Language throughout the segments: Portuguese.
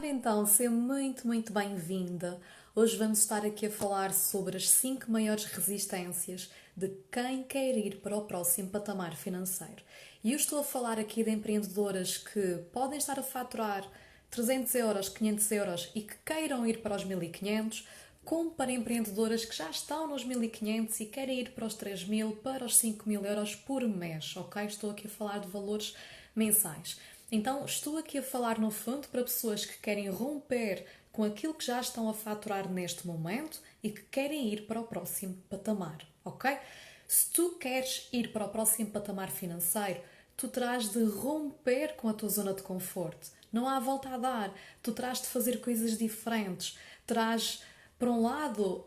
Então, seja muito bem-vinda. Hoje vamos estar aqui a falar sobre as 5 maiores resistências de quem quer ir para o próximo patamar financeiro. E eu estou a falar aqui de empreendedoras que podem estar a faturar 300 euros, 500 euros e que queiram ir para os 1500, como para empreendedoras que já estão nos 1500 e querem ir para os 3000, para os 5000 euros por mês, ok? Estou aqui a falar de valores mensais. Então, estou aqui a falar, no fundo, para pessoas que querem romper com aquilo que já estão a faturar neste momento e que querem ir para o próximo patamar, ok? Se tu queres ir para o próximo patamar financeiro, tu terás de romper com a tua zona de conforto. Não há volta a dar. Tu terás de fazer coisas diferentes. Terás, por um lado,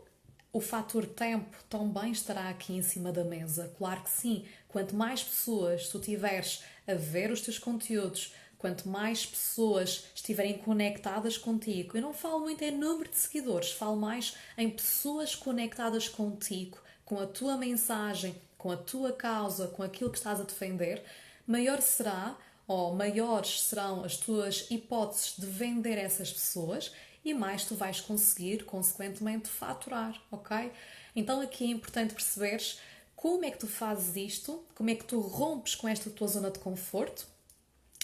o fator tempo também estará aqui em cima da mesa. Claro que sim. Quanto mais pessoas tu tiveres a ver os teus conteúdos, quanto mais pessoas estiverem conectadas contigo, eu não falo muito em número de seguidores, falo mais em pessoas conectadas contigo, com a tua mensagem, com a tua causa, com aquilo que estás a defender, maior será, ou maiores serão as tuas hipóteses de vender essas pessoas e mais tu vais conseguir, consequentemente, faturar, ok? Então aqui é importante perceberes como é que tu fazes isto, como é que tu rompes com esta tua zona de conforto.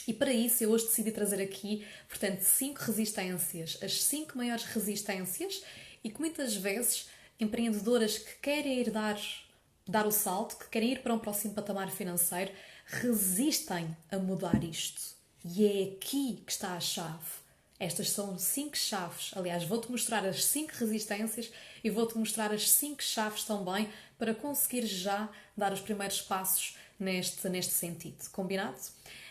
E para isso eu hoje decidi trazer aqui, portanto, 5 resistências, as 5 maiores resistências e que muitas vezes empreendedoras que querem ir dar o salto, que querem ir para um próximo patamar financeiro, resistem a mudar isto. E é aqui que está a chave. Estas são 5 chaves. Aliás, vou-te mostrar as 5 resistências e vou-te mostrar as 5 chaves também para conseguir já dar os primeiros passos neste sentido. Combinado?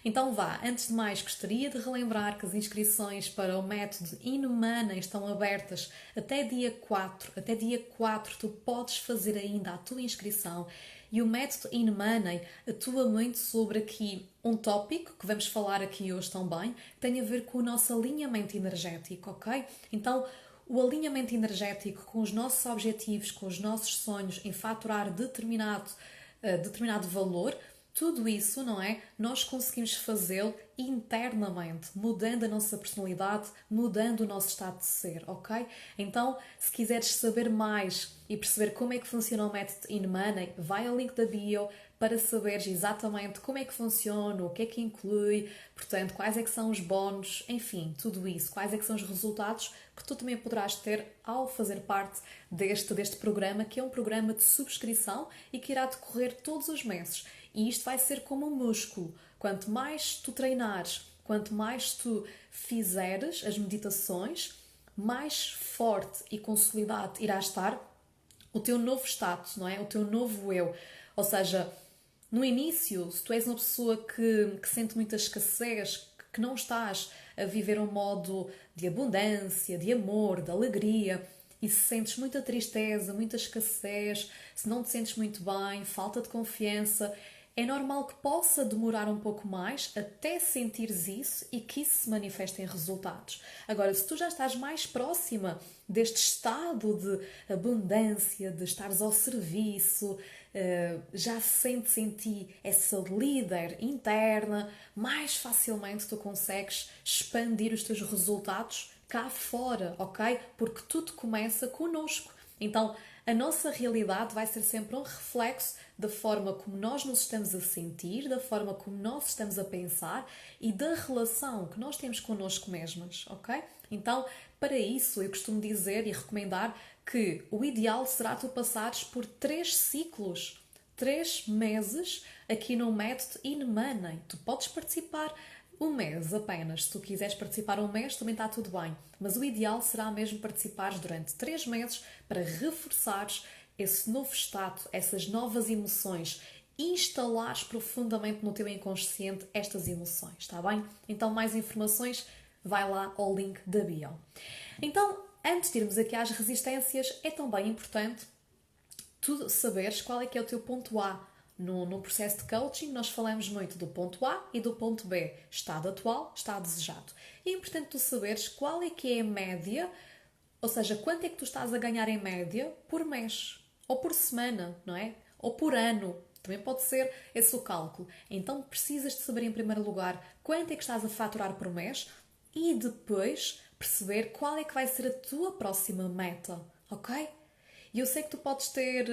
Então vá, antes de mais gostaria de relembrar que as inscrições para o método InMoney estão abertas até dia 4. Até dia 4 tu podes fazer ainda a tua inscrição. E o método InMoney atua muito sobre aqui um tópico, que vamos falar aqui hoje também, que tem a ver com o nosso alinhamento energético, ok? Então, o alinhamento energético com os nossos objetivos, com os nossos sonhos em faturar determinado valor, tudo isso, não é? Nós conseguimos fazê-lo internamente, mudando a nossa personalidade, mudando o nosso estado de ser, ok? Então, se quiseres saber mais e perceber como é que funciona o método InMoney, vai ao link da bio para saberes exatamente como é que funciona, o que é que inclui, portanto, quais é que são os bónus, enfim, tudo isso, quais é que são os resultados que tu também poderás ter ao fazer parte deste programa, que é um programa de subscrição e que irá decorrer todos os meses. E isto vai ser como um músculo. Quanto mais tu treinares, quanto mais tu fizeres as meditações, mais forte e consolidado irá estar o teu novo status, não é? O teu novo eu. Ou seja, no início, se tu és uma pessoa que sente muita escassez, que não estás a viver um modo de abundância, de amor, de alegria, e se sentes muita tristeza, muita escassez, se não te sentes muito bem, falta de confiança, é normal que possa demorar um pouco mais até sentires isso e que isso se manifeste em resultados. Agora, se tu já estás mais próxima deste estado de abundância, de estares ao serviço, já sentes em ti essa líder interna, mais facilmente tu consegues expandir os teus resultados cá fora, ok? Porque tudo começa connosco. Então, a nossa realidade vai ser sempre um reflexo da forma como nós nos estamos a sentir, da forma como nós estamos a pensar e da relação que nós temos connosco mesmas, ok? Então, para isso, eu costumo dizer e recomendar que o ideal será tu passares por 3 ciclos, 3 meses aqui no método InMoney. Tu podes participar um mês apenas. Se tu quiseres participar um mês, também está tudo bem. Mas o ideal será mesmo participares durante 3 meses para reforçares esse novo estado, essas novas emoções, instalares profundamente no teu inconsciente estas emoções, está bem? Então, mais informações, vai lá ao link da bio. Então, antes de irmos aqui às resistências, é também importante tu saberes qual é que é o teu ponto A. No processo de coaching, nós falamos muito do ponto A e do ponto B. Estado atual, estado desejado. E é importante tu saberes qual é que é a média, ou seja, quanto é que tu estás a ganhar em média por mês, ou por semana, não é? Ou por ano. Também pode ser esse o cálculo. Então precisas de saber, em primeiro lugar, quanto é que estás a faturar por mês e depois perceber qual é que vai ser a tua próxima meta, ok? E eu sei que tu podes ter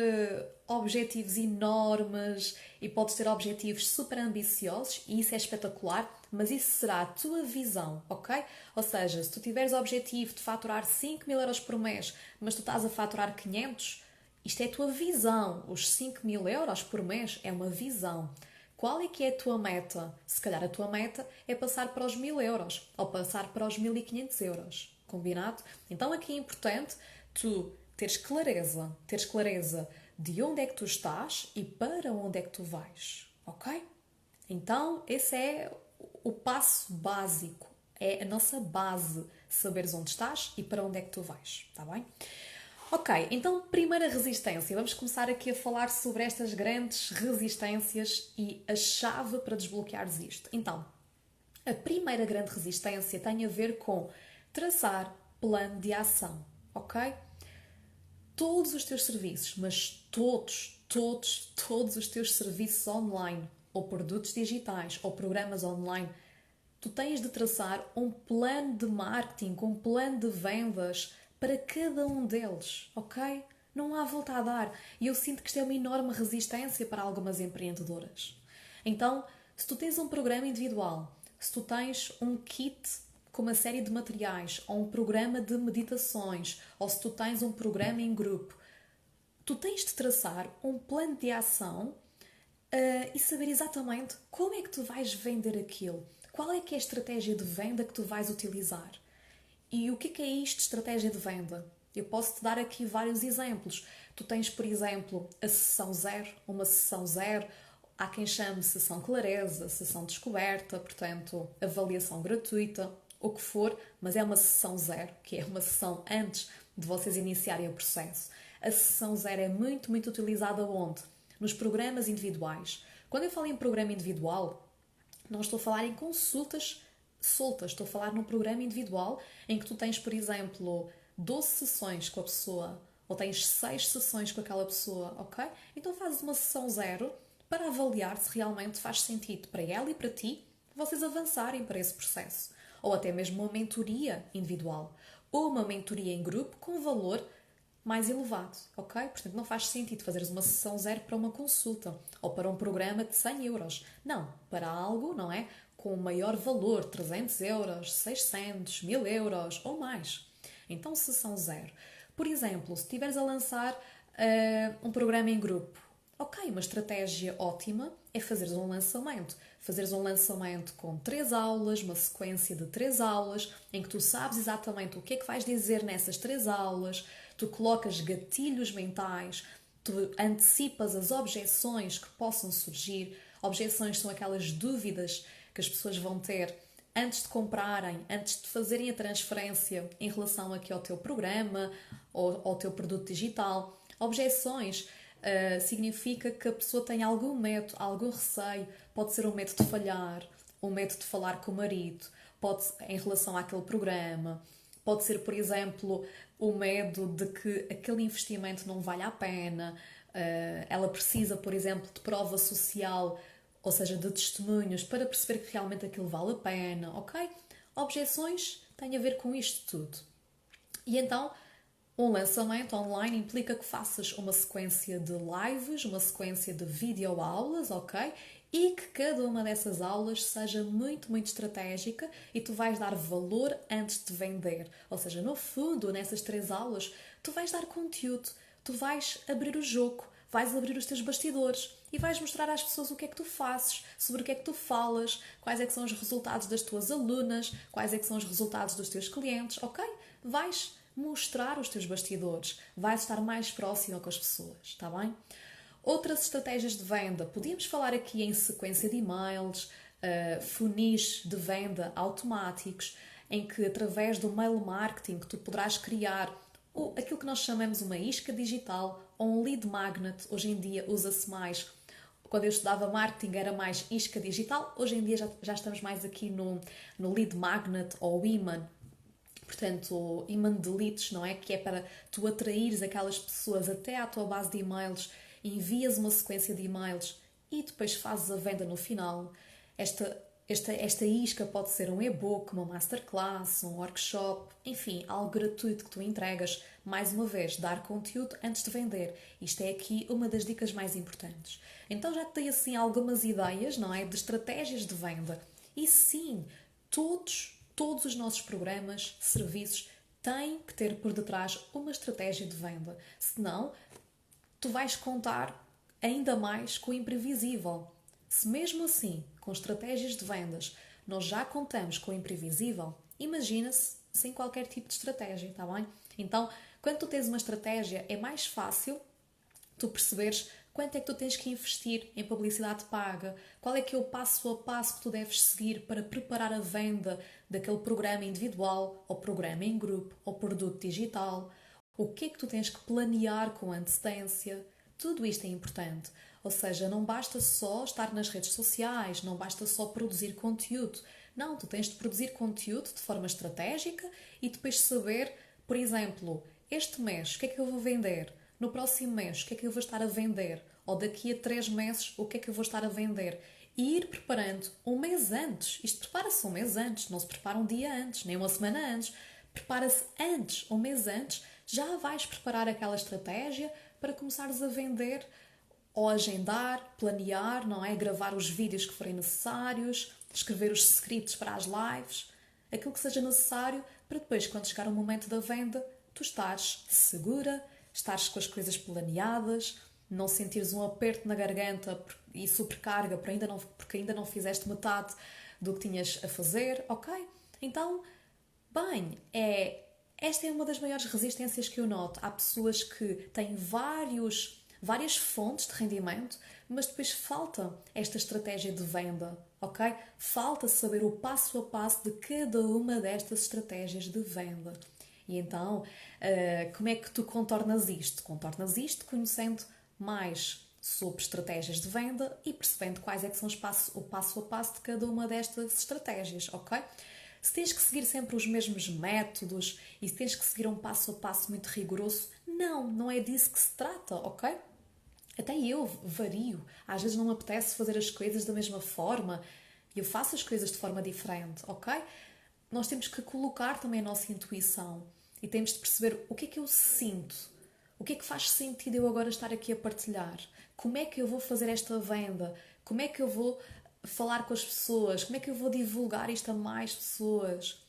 objetivos enormes e podes ter objetivos super ambiciosos e isso é espetacular, mas isso será a tua visão, ok? Ou seja, se tu tiveres o objetivo de faturar 5.000 euros por mês, mas tu estás a faturar 500, isto é a tua visão. Os 5.000 euros por mês é uma visão. Qual é que é a tua meta? Se calhar a tua meta é passar para os 1.000 euros ou passar para os 1.500 euros. Combinado? Então aqui é importante tu teres clareza de onde é que tu estás e para onde é que tu vais. Ok? Então esse é o passo básico. É a nossa base. Saberes onde estás e para onde é que tu vais. Está bem? Ok, então primeira resistência. Vamos começar aqui a falar sobre estas grandes resistências e a chave para desbloqueares isto. Então, a primeira grande resistência tem a ver com traçar plano de ação, ok? Todos os teus serviços, mas todos os teus serviços online, ou produtos digitais, ou programas online, tu tens de traçar um plano de marketing, um plano de vendas para cada um deles, ok? Não há volta a dar. E eu sinto que isto é uma enorme resistência para algumas empreendedoras. Então, se tu tens um programa individual, se tu tens um kit com uma série de materiais, ou um programa de meditações, ou se tu tens um programa em grupo, tu tens de traçar um plano de ação e saber exatamente como é que tu vais vender aquilo. Qual é que é a estratégia de venda que tu vais utilizar? E o que é isto de estratégia de venda? Eu posso-te dar aqui vários exemplos. Tu tens, por exemplo, a sessão zero, uma sessão zero. Há quem chame sessão clareza, sessão descoberta, portanto, avaliação gratuita, o que for, mas é uma sessão zero, que é uma sessão antes de vocês iniciarem o processo. A sessão zero é muito utilizada onde? Nos programas individuais. Quando eu falo em programa individual, não estou a falar em consultas soltas, estou a falar num programa individual em que tu tens, por exemplo, 12 sessões com a pessoa ou tens 6 sessões com aquela pessoa, ok? Então fazes uma sessão zero para avaliar se realmente faz sentido para ela e para ti vocês avançarem para esse processo. Ou até mesmo uma mentoria individual ou uma mentoria em grupo com valor mais elevado, ok? Portanto, não faz sentido fazeres uma sessão zero para uma consulta ou para um programa de 100 euros. Não, para algo, não é? Com maior valor, 300 euros, 600, 1.000 euros ou mais. Então, sessão zero. Por exemplo, se estiveres a lançar um programa em grupo, ok, uma estratégia ótima é fazeres um lançamento. Fazeres um lançamento com 3 aulas, uma sequência de 3 aulas, em que tu sabes exatamente o que é que vais dizer nessas 3 aulas, tu colocas gatilhos mentais, tu antecipas as objeções que possam surgir. Objeções são aquelas dúvidas que as pessoas vão ter antes de comprarem, antes de fazerem a transferência em relação aqui ao teu programa ou ao teu produto digital. Objeções significa que a pessoa tem algum medo, algum receio. Pode ser um medo de falhar, um medo de falar com o marido, pode em relação àquele programa. Pode ser, por exemplo, o medo de que aquele investimento não vale a pena. Ela precisa, por exemplo, de prova social, ou seja, de testemunhos, para perceber que realmente aquilo vale a pena, ok? Objeções têm a ver com isto tudo. E então, um lançamento online implica que faças uma sequência de lives, uma sequência de videoaulas, ok? E que cada uma dessas aulas seja muito estratégica e tu vais dar valor antes de vender. Ou seja, no fundo, nessas 3 aulas, tu vais dar conteúdo, tu vais abrir o jogo, vais abrir os teus bastidores e vais mostrar às pessoas o que é que tu fazes, sobre o que é que tu falas, quais é que são os resultados das tuas alunas, quais é que são os resultados dos teus clientes, ok? Vais mostrar os teus bastidores, vais estar mais próxima com as pessoas, está bem? Outras estratégias de venda, podíamos falar aqui em sequência de e-mails, funis de venda automáticos, em que através do mail marketing tu poderás criar aquilo que nós chamamos uma isca digital ou um lead magnet. Hoje em dia usa-se mais. Quando eu estudava marketing era mais isca digital, hoje em dia já estamos mais aqui no lead magnet ou imã. Portanto, o imã de leads, não é? Que é para tu atraires aquelas pessoas até à tua base de e-mails, envias uma sequência de e-mails e depois fazes a venda no final. esta isca pode ser um e-book, uma masterclass, um workshop, enfim, algo gratuito que tu entregas. Mais uma vez, dar conteúdo antes de vender. Isto é aqui uma das dicas mais importantes. Então já te dei assim algumas ideias, não é? De estratégias de venda. E sim, todos os nossos programas, serviços, têm que ter por detrás uma estratégia de venda. Senão, tu vais contar ainda mais com o imprevisível. Se mesmo assim, com estratégias de vendas, nós já contamos com o imprevisível, imagina-se sem qualquer tipo de estratégia, está bem? Então, quando tu tens uma estratégia, é mais fácil tu perceberes quanto é que tu tens que investir em publicidade paga, qual é que é o passo a passo que tu deves seguir para preparar a venda daquele programa individual, ou programa em grupo, ou produto digital, o que é que tu tens que planear com antecedência. Tudo isto é importante. Ou seja, não basta só estar nas redes sociais, não basta só produzir conteúdo. Não, tu tens de produzir conteúdo de forma estratégica e depois saber, por exemplo, este mês, o que é que eu vou vender? No próximo mês, o que é que eu vou estar a vender? Ou daqui a 3 meses, o que é que eu vou estar a vender? E ir preparando um mês antes. Isto prepara-se um mês antes, não se prepara um dia antes, nem uma semana antes. Prepara-se antes, um mês antes, já vais preparar aquela estratégia para começares a vender ou agendar, planear, não é? Gravar os vídeos que forem necessários, escrever os scripts para as lives, aquilo que seja necessário para depois, quando chegar o momento da venda, tu estares segura, estares com as coisas planeadas, não sentires um aperto na garganta e sobrecarga porque ainda não fizeste metade do que tinhas a fazer, ok? Então, bem, esta é uma das maiores resistências que eu noto. Há pessoas que têm várias fontes de rendimento, mas depois falta esta estratégia de venda, ok? Falta saber o passo a passo de cada uma destas estratégias de venda. E então, como é que tu contornas isto? Contornas isto conhecendo mais sobre estratégias de venda e percebendo quais é que são o passo a passo de cada uma destas estratégias, ok? Se tens que seguir sempre os mesmos métodos e se tens que seguir um passo a passo muito rigoroso, não é disso que se trata, ok? Até eu vario. Às vezes não me apetece fazer as coisas da mesma forma e eu faço as coisas de forma diferente, ok? Nós temos que colocar também a nossa intuição e temos de perceber o que é que eu sinto, o que é que faz sentido eu agora estar aqui a partilhar, como é que eu vou fazer esta venda, como é que eu vou falar com as pessoas, como é que eu vou divulgar isto a mais pessoas,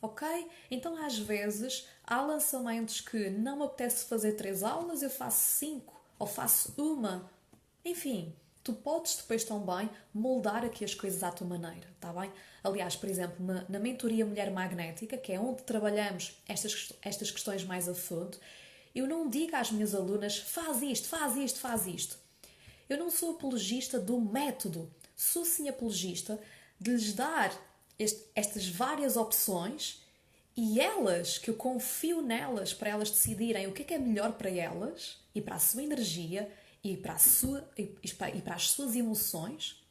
ok? Então às vezes há lançamentos que não me apetece fazer 3 aulas, eu faço 5 ou faço uma, enfim. Tu podes depois também moldar aqui as coisas à tua maneira, está bem? Aliás, por exemplo, na mentoria Mulher Magnética, que é onde trabalhamos estas questões mais a fundo, eu não digo às minhas alunas faz isto, faz isto, faz isto. Eu não sou apologista do método, sou sim apologista de lhes dar estas várias opções e elas, que eu confio nelas para elas decidirem o que é melhor para elas e para a sua energia e para as suas emoções,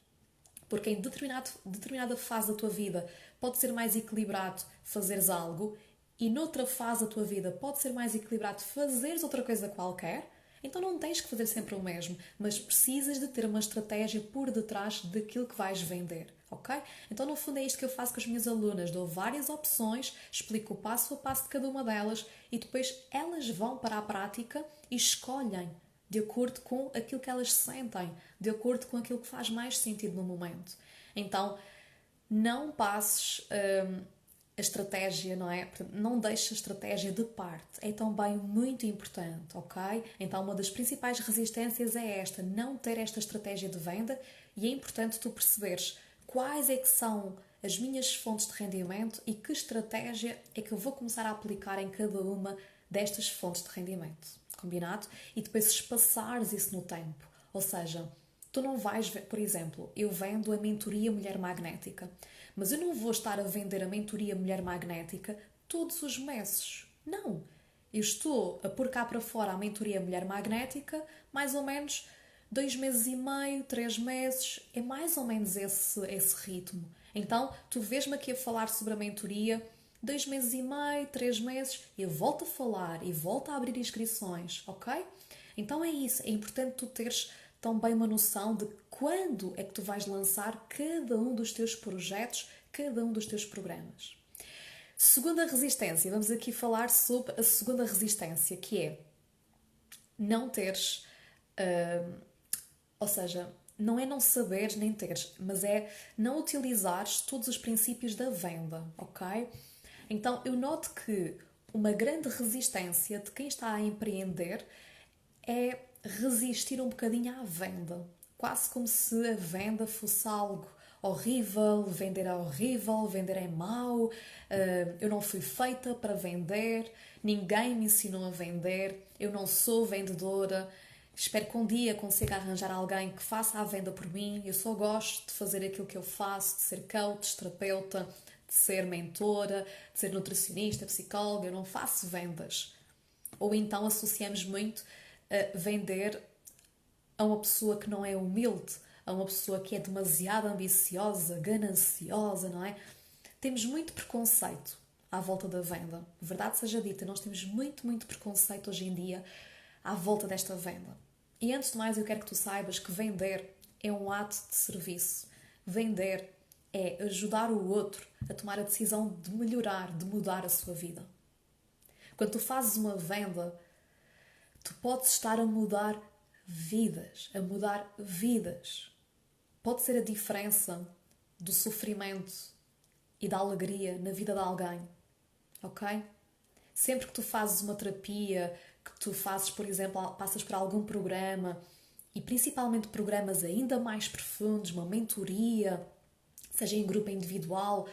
porque em determinada fase da tua vida pode ser mais equilibrado fazeres algo e noutra fase da tua vida pode ser mais equilibrado fazeres outra coisa qualquer. Então não tens que fazer sempre o mesmo, mas precisas de ter uma estratégia por detrás daquilo que vais vender, ok? Então no fundo é isto que eu faço com as minhas alunas, dou várias opções, explico o passo a passo de cada uma delas e depois elas vão para a prática e escolhem de acordo com aquilo que elas sentem, de acordo com aquilo que faz mais sentido no momento. Então não passes a estratégia, não é? Não deixes a estratégia de parte. É também muito importante, ok? Então, uma das principais resistências é esta, não ter esta estratégia de venda e é importante tu perceberes quais é que são as minhas fontes de rendimento e que estratégia é que eu vou começar a aplicar em cada uma destas fontes de rendimento. Combinado? E depois espaçares isso no tempo. Ou seja, tu não vais ver, por exemplo, eu vendo a mentoria Mulher Magnética, mas eu não vou estar a vender a mentoria Mulher Magnética todos os meses. Não. Eu estou a pôr cá para fora a mentoria Mulher Magnética mais ou menos 2 meses e meio, 3 meses. É mais ou menos esse ritmo. Então, tu vês-me aqui a falar sobre a mentoria 2 meses e meio, 3 meses, eu volto a falar e volto a abrir inscrições, ok? Então é isso. É importante tu teres tão bem uma noção de quando é que tu vais lançar cada um dos teus projetos, cada um dos teus programas. Segunda resistência, vamos aqui falar sobre a segunda resistência, que é não teres, ou seja, não é não saberes nem teres, mas é não utilizares todos os princípios da venda, ok? Então eu noto que uma grande resistência de quem está a empreender é resistir um bocadinho à venda. Quase como se a venda fosse algo horrível, vender é horrível, vender é mau, eu não fui feita para vender, ninguém me ensinou a vender, eu não sou vendedora, espero que um dia consiga arranjar alguém que faça a venda por mim, eu só gosto de fazer aquilo que eu faço, de ser coach, terapeuta, de ser mentora, de ser nutricionista, psicóloga, eu não faço vendas. Ou então associamos muito a vender a uma pessoa que não é humilde, a uma pessoa que é demasiado ambiciosa, gananciosa, não é? Temos muito preconceito à volta da venda. Verdade seja dita, nós temos muito preconceito hoje em dia à volta desta venda. E antes de mais eu quero que tu saibas que vender é um ato de serviço. Vender é ajudar o outro a tomar a decisão de melhorar, de mudar a sua vida. Quando tu fazes uma venda, tu podes estar a mudar vidas, a mudar vidas. Pode ser a diferença do sofrimento e da alegria na vida de alguém, ok? Sempre que tu fazes uma terapia, que tu fazes, por exemplo, passas por algum programa, e principalmente programas ainda mais profundos, uma mentoria, seja em grupo ou individual,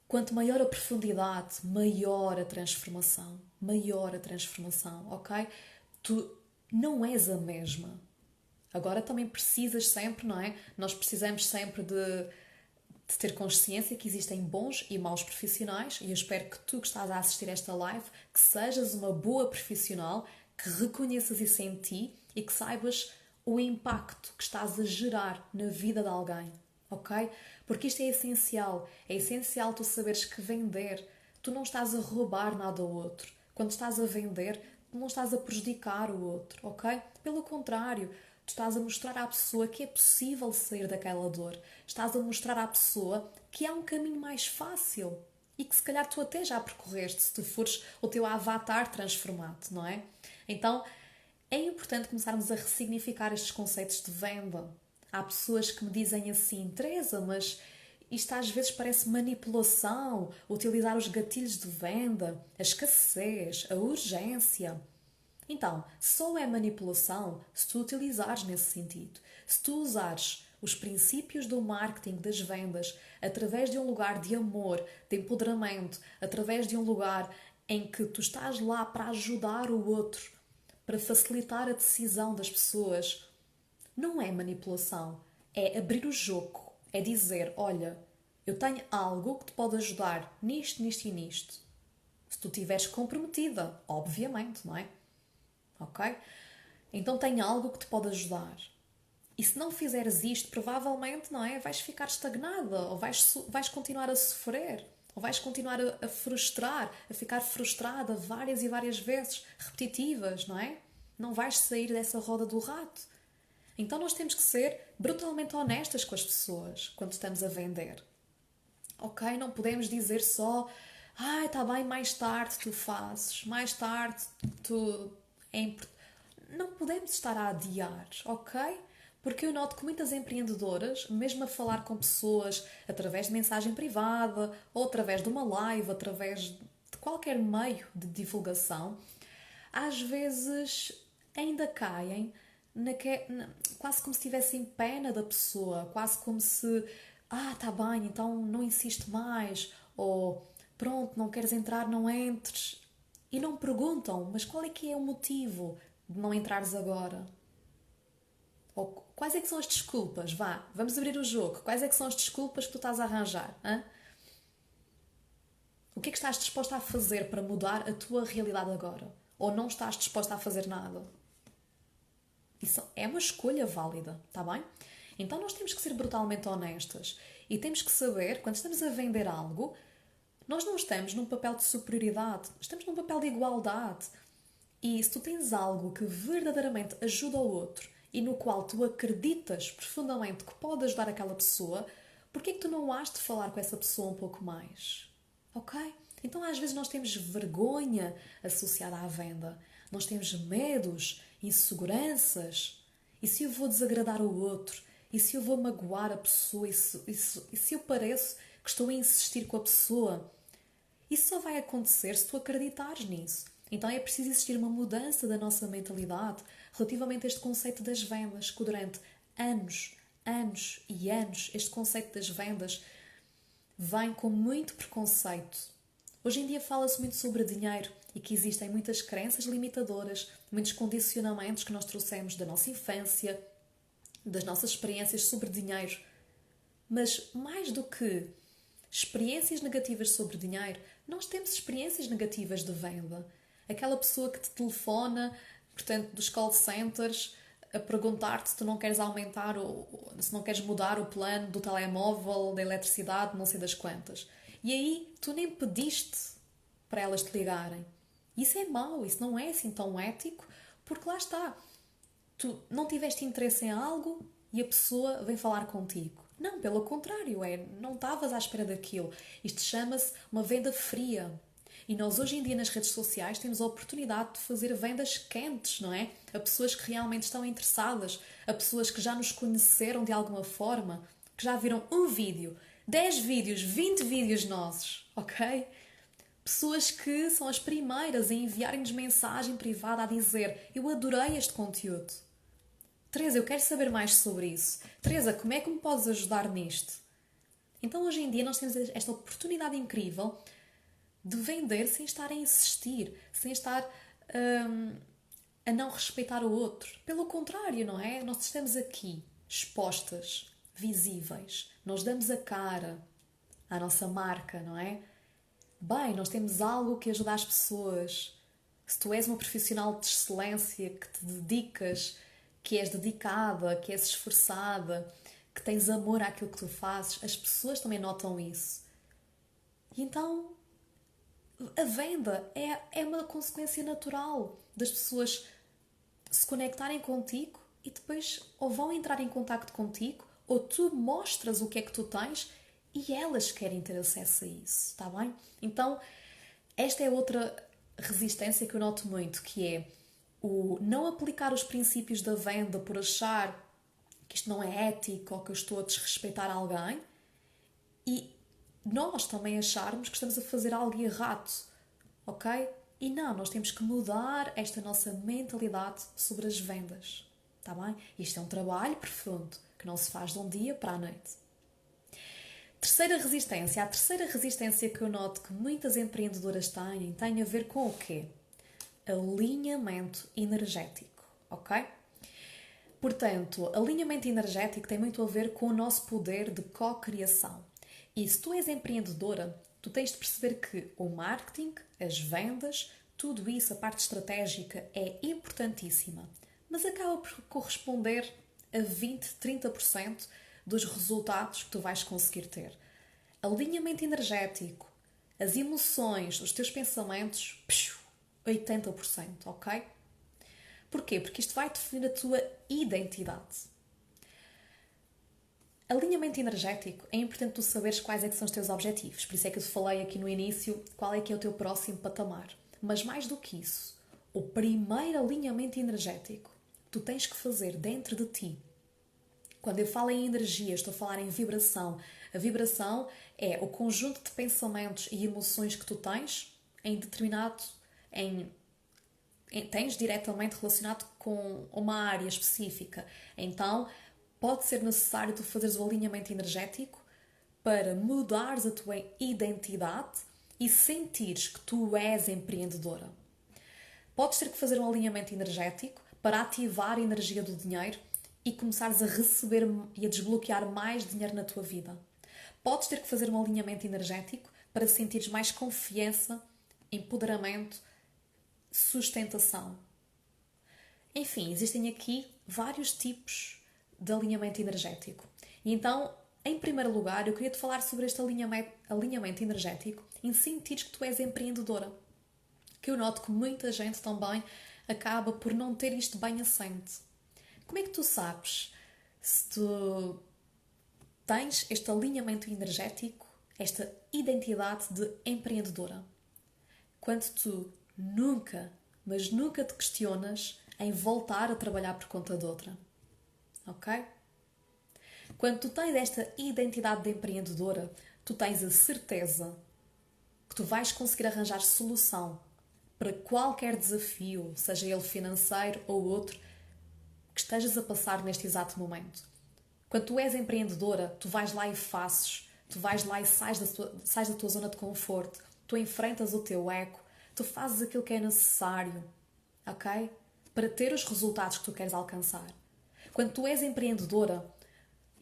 quanto maior a profundidade, maior a transformação, ok? Tu não és a mesma. Agora também precisas sempre, não é? Nós precisamos sempre de ter consciência que existem bons e maus profissionais e eu espero que tu que estás a assistir a esta live, que sejas uma boa profissional, que reconheças isso em ti e que saibas o impacto que estás a gerar na vida de alguém, ok? Porque isto é essencial tu saberes que vender, tu não estás a roubar nada ao outro. Quando estás a vender, tu não estás a prejudicar o outro, ok? Pelo contrário, tu estás a mostrar à pessoa que é possível sair daquela dor. Estás a mostrar à pessoa que há um caminho mais fácil e que se calhar tu até já percorreste se tu fores o teu avatar transformado, não é? Então, é importante começarmos a ressignificar estes conceitos de venda. Há pessoas que me dizem assim, Teresa, mas isto às vezes parece manipulação, utilizar os gatilhos de venda, a escassez, a urgência. Então, só é manipulação se tu utilizares nesse sentido. Se tu usares os princípios do marketing, das vendas, através de um lugar de amor, de empoderamento, através de um lugar em que tu estás lá para ajudar o outro, para facilitar a decisão das pessoas, não é manipulação, é abrir o jogo, é dizer, olha, eu tenho algo que te pode ajudar nisto, nisto e nisto. Se tu estiveres comprometida, obviamente, não é? Ok? Então tem algo que te pode ajudar. E se não fizeres isto, provavelmente, não é? Vais ficar estagnada, ou vais continuar a sofrer, ou vais continuar a frustrar, a ficar frustrada várias e várias vezes, repetitivas, não é? Não vais sair dessa roda do rato. Então nós temos que ser brutalmente honestas com as pessoas quando estamos a vender. Ok? Não podemos dizer só, está bem, mais tarde tu fazes, mais tarde tu... Não podemos estar a adiar, ok? Porque eu noto que muitas empreendedoras, mesmo a falar com pessoas através de mensagem privada ou através de uma live, através de qualquer meio de divulgação, às vezes ainda caem quase como se tivessem pena da pessoa, quase como se, está bem, então não insiste mais, ou pronto, não queres entrar, não entres. E não perguntam, mas qual é que é o motivo de não entrares agora? Ou quais é que são as desculpas? Vamos abrir o jogo. Quais é que são as desculpas que tu estás a arranjar? Hein? O que é que estás disposta a fazer para mudar a tua realidade agora? Ou não estás disposta a fazer nada? Isso é uma escolha válida, está bem? Então nós temos que ser brutalmente honestas e temos que saber, quando estamos a vender algo, nós não estamos num papel de superioridade, estamos num papel de igualdade. E se tu tens algo que verdadeiramente ajuda o outro e no qual tu acreditas profundamente que pode ajudar aquela pessoa, porquê é que tu não has de falar com essa pessoa um pouco mais? Ok? Então às vezes nós temos vergonha associada à venda. Nós temos medos, inseguranças. E se eu vou desagradar o outro? E se eu vou magoar a pessoa? E se eu pareço que estou a insistir com a pessoa? Isso só vai acontecer se tu acreditares nisso. Então é preciso existir uma mudança da nossa mentalidade relativamente a este conceito das vendas, que durante anos e anos, este conceito das vendas vem com muito preconceito. Hoje em dia fala-se muito sobre dinheiro e que existem muitas crenças limitadoras, muitos condicionamentos que nós trouxemos da nossa infância, das nossas experiências sobre dinheiro. Mas mais do que experiências negativas sobre dinheiro, nós temos experiências negativas de venda. Aquela pessoa que te telefona, portanto, dos call centers, a perguntar-te se tu não queres aumentar, se não queres mudar o plano do telemóvel, da eletricidade, não sei das quantas. E aí tu nem pediste para elas te ligarem. Isso é mau, isso não é assim tão ético, porque lá está. Tu não tiveste interesse em algo e a pessoa vem falar contigo. Não, pelo contrário, não estavas à espera daquilo. Isto chama-se uma venda fria. E nós hoje em dia nas redes sociais temos a oportunidade de fazer vendas quentes, não é? A pessoas que realmente estão interessadas, a pessoas que já nos conheceram de alguma forma, que já viram um vídeo, 10 vídeos, 20 vídeos nossos, ok? Pessoas que são as primeiras a enviarem-nos mensagem privada a dizer: eu adorei este conteúdo. Teresa, eu quero saber mais sobre isso. Teresa, como é que me podes ajudar nisto? Então hoje em dia nós temos esta oportunidade incrível de vender sem estar a insistir, sem estar a não respeitar o outro. Pelo contrário, não é? Nós estamos aqui, expostas, visíveis. Nós damos a cara à nossa marca, não é? Bem, nós temos algo que ajuda as pessoas. Se tu és uma profissional de excelência, que te dedicas, que és dedicada, que és esforçada, que tens amor àquilo que tu fazes, as pessoas também notam isso. E então a venda é uma consequência natural das pessoas se conectarem contigo e depois ou vão entrar em contacto contigo ou tu mostras o que é que tu tens e elas querem ter acesso a isso, está bem? Então, esta é outra resistência que eu noto muito, que é o não aplicar os princípios da venda por achar que isto não é ético ou que eu estou a desrespeitar alguém e nós também acharmos que estamos a fazer algo errado, ok? E não, nós temos que mudar esta nossa mentalidade sobre as vendas, está bem? Isto é um trabalho profundo que não se faz de um dia para a noite. Terceira resistência. A terceira resistência que eu noto que muitas empreendedoras têm tem a ver com o quê? Alinhamento energético, ok? Portanto, alinhamento energético tem muito a ver com o nosso poder de co-criação. E se tu és empreendedora, tu tens de perceber que o marketing, as vendas, tudo isso, a parte estratégica, é importantíssima, mas acaba por corresponder a 20, 30% dos resultados que tu vais conseguir ter. Alinhamento energético, as emoções, os teus pensamentos, 80%, ok? Porquê? Porque isto vai definir a tua identidade. Alinhamento energético, é importante tu saberes quais é que são os teus objetivos. Por isso é que eu te falei aqui no início qual é que é o teu próximo patamar. Mas mais do que isso, o primeiro alinhamento energético que tu tens que fazer dentro de ti. Quando eu falo em energia, estou a falar em vibração. A vibração é o conjunto de pensamentos e emoções que tu tens em determinado... tens diretamente relacionado com uma área específica. Então, pode ser necessário tu fazeres o alinhamento energético para mudares a tua identidade e sentires que tu és empreendedora. Podes ter que fazer um alinhamento energético para ativar a energia do dinheiro e começares a receber e a desbloquear mais dinheiro na tua vida. Podes ter que fazer um alinhamento energético para sentires mais confiança, empoderamento, sustentação. Enfim, existem aqui vários tipos de alinhamento energético. E então, em primeiro lugar, eu queria te falar sobre este alinhamento energético em sentires que tu és empreendedora. Que eu noto que muita gente também acaba por não ter isto bem assente. Como é que tu sabes se tu tens este alinhamento energético, esta identidade de empreendedora? Quando tu nunca, mas nunca te questionas em voltar a trabalhar por conta de outra. Ok? Quando tu tens esta identidade de empreendedora, tu tens a certeza que tu vais conseguir arranjar solução para qualquer desafio, seja ele financeiro ou outro, que estejas a passar neste exato momento. Quando tu és empreendedora, tu vais lá e fazes, tu vais lá e sais da tua zona de conforto, tu enfrentas o teu eco, tu fazes aquilo que é necessário, ok? Para ter os resultados que tu queres alcançar. Quando tu és empreendedora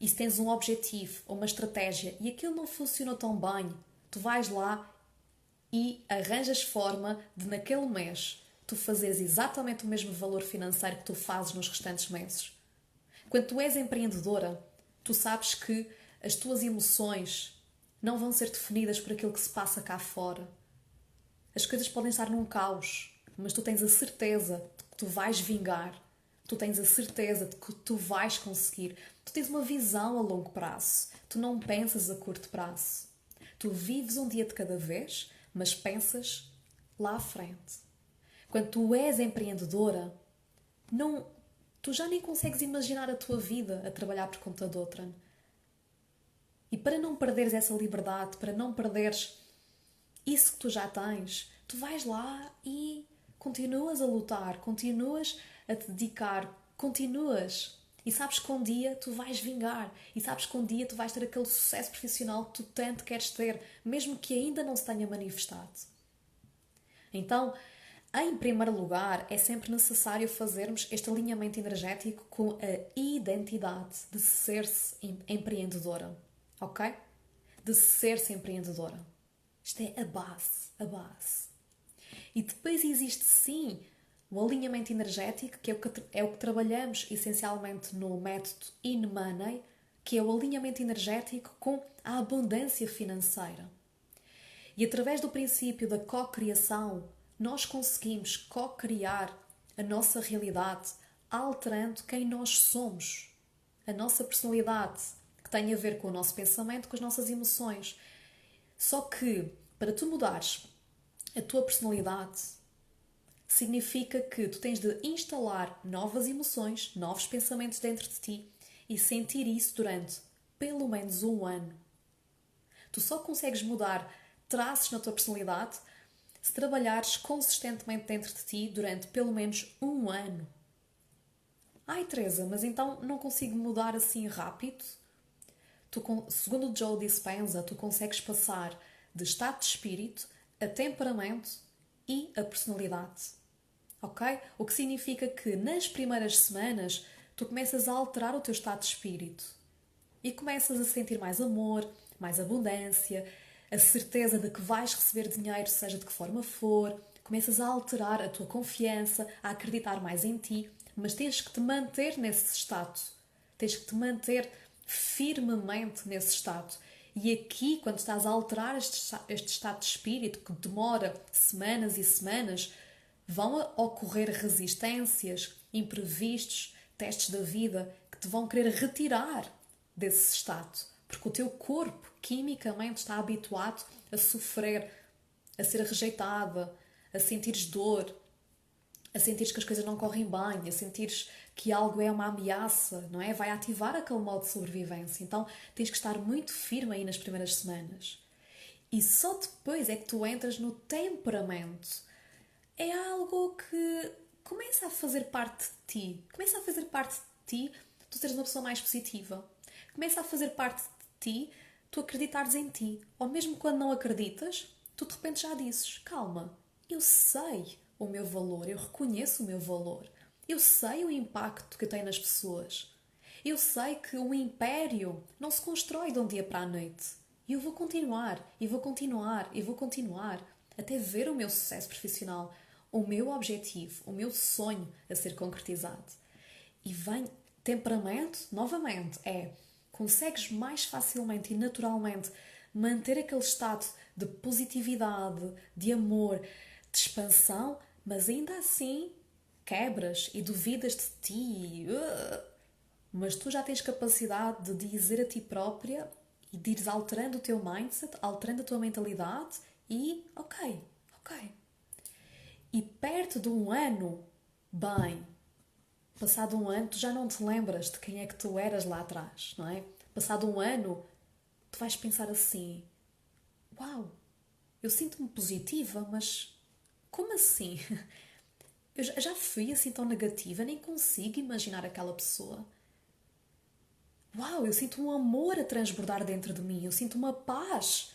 e se tens um objetivo ou uma estratégia e aquilo não funcionou tão bem, tu vais lá e arranjas forma de naquele mês tu fazeres exatamente o mesmo valor financeiro que tu fazes nos restantes meses. Quando tu és empreendedora, tu sabes que as tuas emoções não vão ser definidas por aquilo que se passa cá fora. As coisas podem estar num caos, mas tu tens a certeza de que tu vais vingar. Tu tens a certeza de que tu vais conseguir. Tu tens uma visão a longo prazo. Tu não pensas a curto prazo. Tu vives um dia de cada vez, mas pensas lá à frente. Quando tu és empreendedora, tu já nem consegues imaginar a tua vida a trabalhar por conta de outra. E para não perderes essa liberdade, para não perderes isso que tu já tens, tu vais lá e continuas a lutar, continuas a te dedicar, continuas. E sabes que um dia tu vais vingar. E sabes que um dia tu vais ter aquele sucesso profissional que tu tanto queres ter, mesmo que ainda não se tenha manifestado. Então, em primeiro lugar, é sempre necessário fazermos este alinhamento energético com a identidade de ser-se empreendedora. Ok? De ser-se empreendedora. Isto é a base, a base. E depois existe sim o alinhamento energético, que é o que trabalhamos essencialmente no método In Money, que é o alinhamento energético com a abundância financeira. E através do princípio da co-criação, nós conseguimos co-criar a nossa realidade, alterando quem nós somos, a nossa personalidade, que tem a ver com o nosso pensamento, com as nossas emoções. Só que, para tu mudares a tua personalidade, significa que tu tens de instalar novas emoções, novos pensamentos dentro de ti e sentir isso durante pelo menos um ano. Tu só consegues mudar traços na tua personalidade se trabalhares consistentemente dentro de ti durante pelo menos um ano. Ai, Teresa, mas então não consigo mudar assim rápido? Segundo o Joe Dispenza, tu consegues passar de estado de espírito a temperamento e a personalidade. Ok? O que significa que nas primeiras semanas tu começas a alterar o teu estado de espírito e começas a sentir mais amor, mais abundância, a certeza de que vais receber dinheiro, seja de que forma for, começas a alterar a tua confiança, a acreditar mais em ti, mas tens que te manter nesse estado. Tens que te manter firmemente nesse estado. E aqui, quando estás a alterar este estado de espírito, que demora semanas e semanas, vão ocorrer resistências, imprevistos, testes da vida que te vão querer retirar desse estado. Porque o teu corpo, quimicamente, está habituado a sofrer, a ser rejeitada, a sentires dor, a sentires que as coisas não correm bem, a sentires que algo é uma ameaça, não é? Vai ativar aquele modo de sobrevivência. Então, tens que estar muito firme aí nas primeiras semanas. E só depois é que tu entras no temperamento. É algo que começa a fazer parte de ti. Começa a fazer parte de ti tu seres uma pessoa mais positiva. Começa a fazer parte de ti tu acreditares em ti. Ou mesmo quando não acreditas, tu de repente já dizes, calma, eu sei o meu valor, eu reconheço o meu valor. Eu sei o impacto que eu tenho nas pessoas. Eu sei que o império não se constrói de um dia para a noite. E eu vou continuar, e vou continuar, e vou continuar, até ver o meu sucesso profissional, o meu objetivo, o meu sonho a ser concretizado. E vem temperamento, novamente, consegues mais facilmente e naturalmente manter aquele estado de positividade, de amor, de expansão, mas ainda assim quebras e duvidas de ti. Mas tu já tens capacidade de dizer a ti própria e de ires alterando o teu mindset, alterando a tua mentalidade e ok. E perto de um ano, bem, passado um ano, tu já não te lembras de quem é que tu eras lá atrás, não é? Passado um ano, tu vais pensar assim: uau, eu sinto-me positiva, mas como assim? Eu já fui assim tão negativa, nem consigo imaginar aquela pessoa. Uau, eu sinto um amor a transbordar dentro de mim, eu sinto uma paz.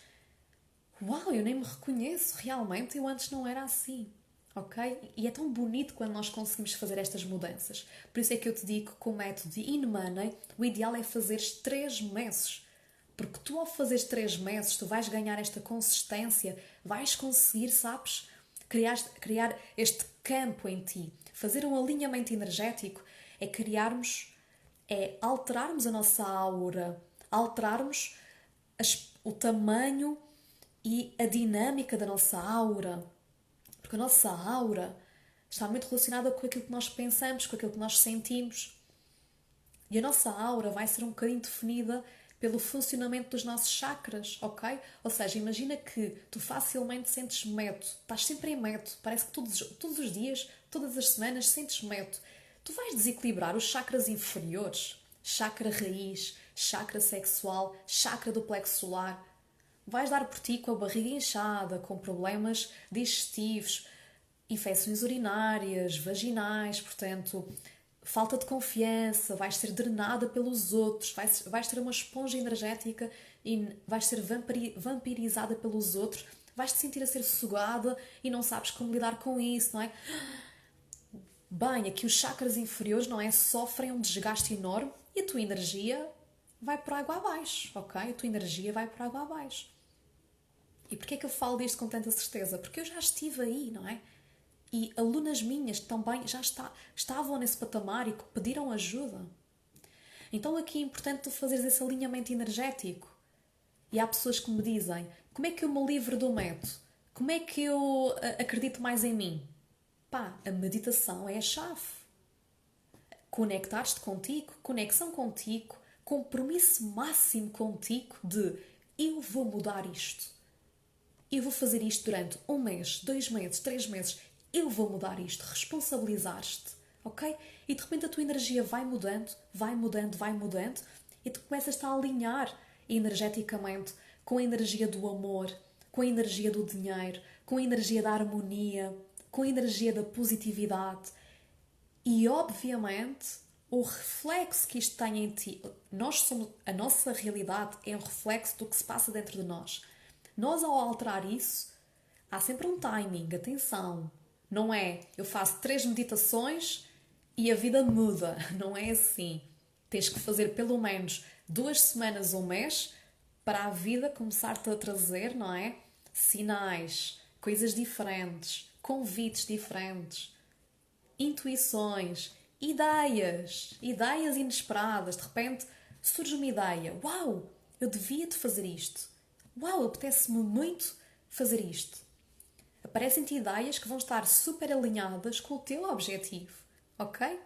Uau, eu nem me reconheço, realmente eu antes não era assim. Ok? E é tão bonito quando nós conseguimos fazer estas mudanças. Por isso é que eu te digo que com o método de In Money, o ideal é fazeres 3 meses. Porque tu, ao fazeres 3 meses, tu vais ganhar esta consistência, vais conseguir, sabes, criar este campo em ti. Fazer um alinhamento energético é alterarmos a nossa aura, alterarmos o tamanho e a dinâmica da nossa aura. Porque a nossa aura está muito relacionada com aquilo que nós pensamos, com aquilo que nós sentimos. E a nossa aura vai ser um bocadinho definida pelo funcionamento dos nossos chakras, ok? Ou seja, imagina que tu facilmente sentes medo, estás sempre em medo, parece que todos os dias, todas as semanas sentes medo. Tu vais desequilibrar os chakras inferiores, chakra raiz, chakra sexual, chakra do plexo solar. Vais dar por ti com a barriga inchada, com problemas digestivos, infecções urinárias, vaginais, portanto, falta de confiança, vais ser drenada pelos outros, vais ter uma esponja energética e vais ser vampirizada pelos outros, vais te sentir a ser sugada e não sabes como lidar com isso, não é? Bem, aqui os chakras inferiores, não é? Sofrem um desgaste enorme e a tua energia vai por água abaixo, ok? A tua energia vai por água abaixo. E porquê é que eu falo disto com tanta certeza? Porque eu já estive aí, não é? E alunas minhas também estavam nesse patamar e que pediram ajuda. Então aqui é importante tu fazeres esse alinhamento energético. E há pessoas que me dizem: como é que eu me livro do medo? Como é que eu acredito mais em mim? Pá, a meditação é a chave. Conectar-te contigo, conexão contigo, compromisso máximo contigo de eu vou mudar isto. Eu vou fazer isto durante 1 mês, 2 meses, 3 meses. Eu vou mudar isto. Responsabilizar-te. Ok? E de repente a tua energia vai mudando, vai mudando, vai mudando e tu começas-te a alinhar energeticamente com a energia do amor, com a energia do dinheiro, com a energia da harmonia, com a energia da positividade. E obviamente o reflexo que isto tem em ti, a nossa realidade é um reflexo do que se passa dentro de nós. Nós, ao alterar isso, há sempre um timing, atenção. Não é, eu faço 3 meditações e a vida muda. Não é assim. Tens que fazer pelo menos 2 semanas ou 1 mês para a vida começar-te a trazer, não é? Sinais, coisas diferentes, convites diferentes, intuições, ideias inesperadas. De repente surge uma ideia. Uau, eu devia de fazer isto. Uau, apetece-me muito fazer isto. Aparecem-te ideias que vão estar super alinhadas com o teu objetivo, ok?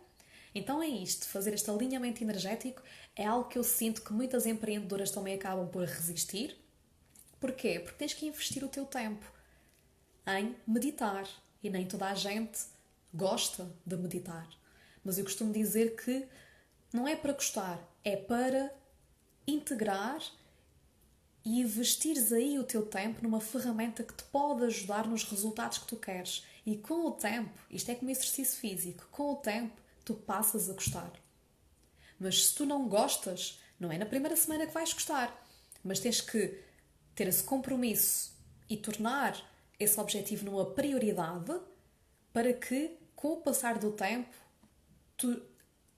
Então é isto, fazer este alinhamento energético é algo que eu sinto que muitas empreendedoras também acabam por resistir. Porquê? Porque tens que investir o teu tempo em meditar e nem toda a gente gosta de meditar. Mas eu costumo dizer que não é para gostar, é para integrar e investires aí o teu tempo numa ferramenta que te pode ajudar nos resultados que tu queres. E com o tempo, isto é como exercício físico, com o tempo tu passas a gostar. Mas se tu não gostas, não é na primeira semana que vais gostar, mas tens que ter esse compromisso e tornar esse objetivo numa prioridade para que, com o passar do tempo, tu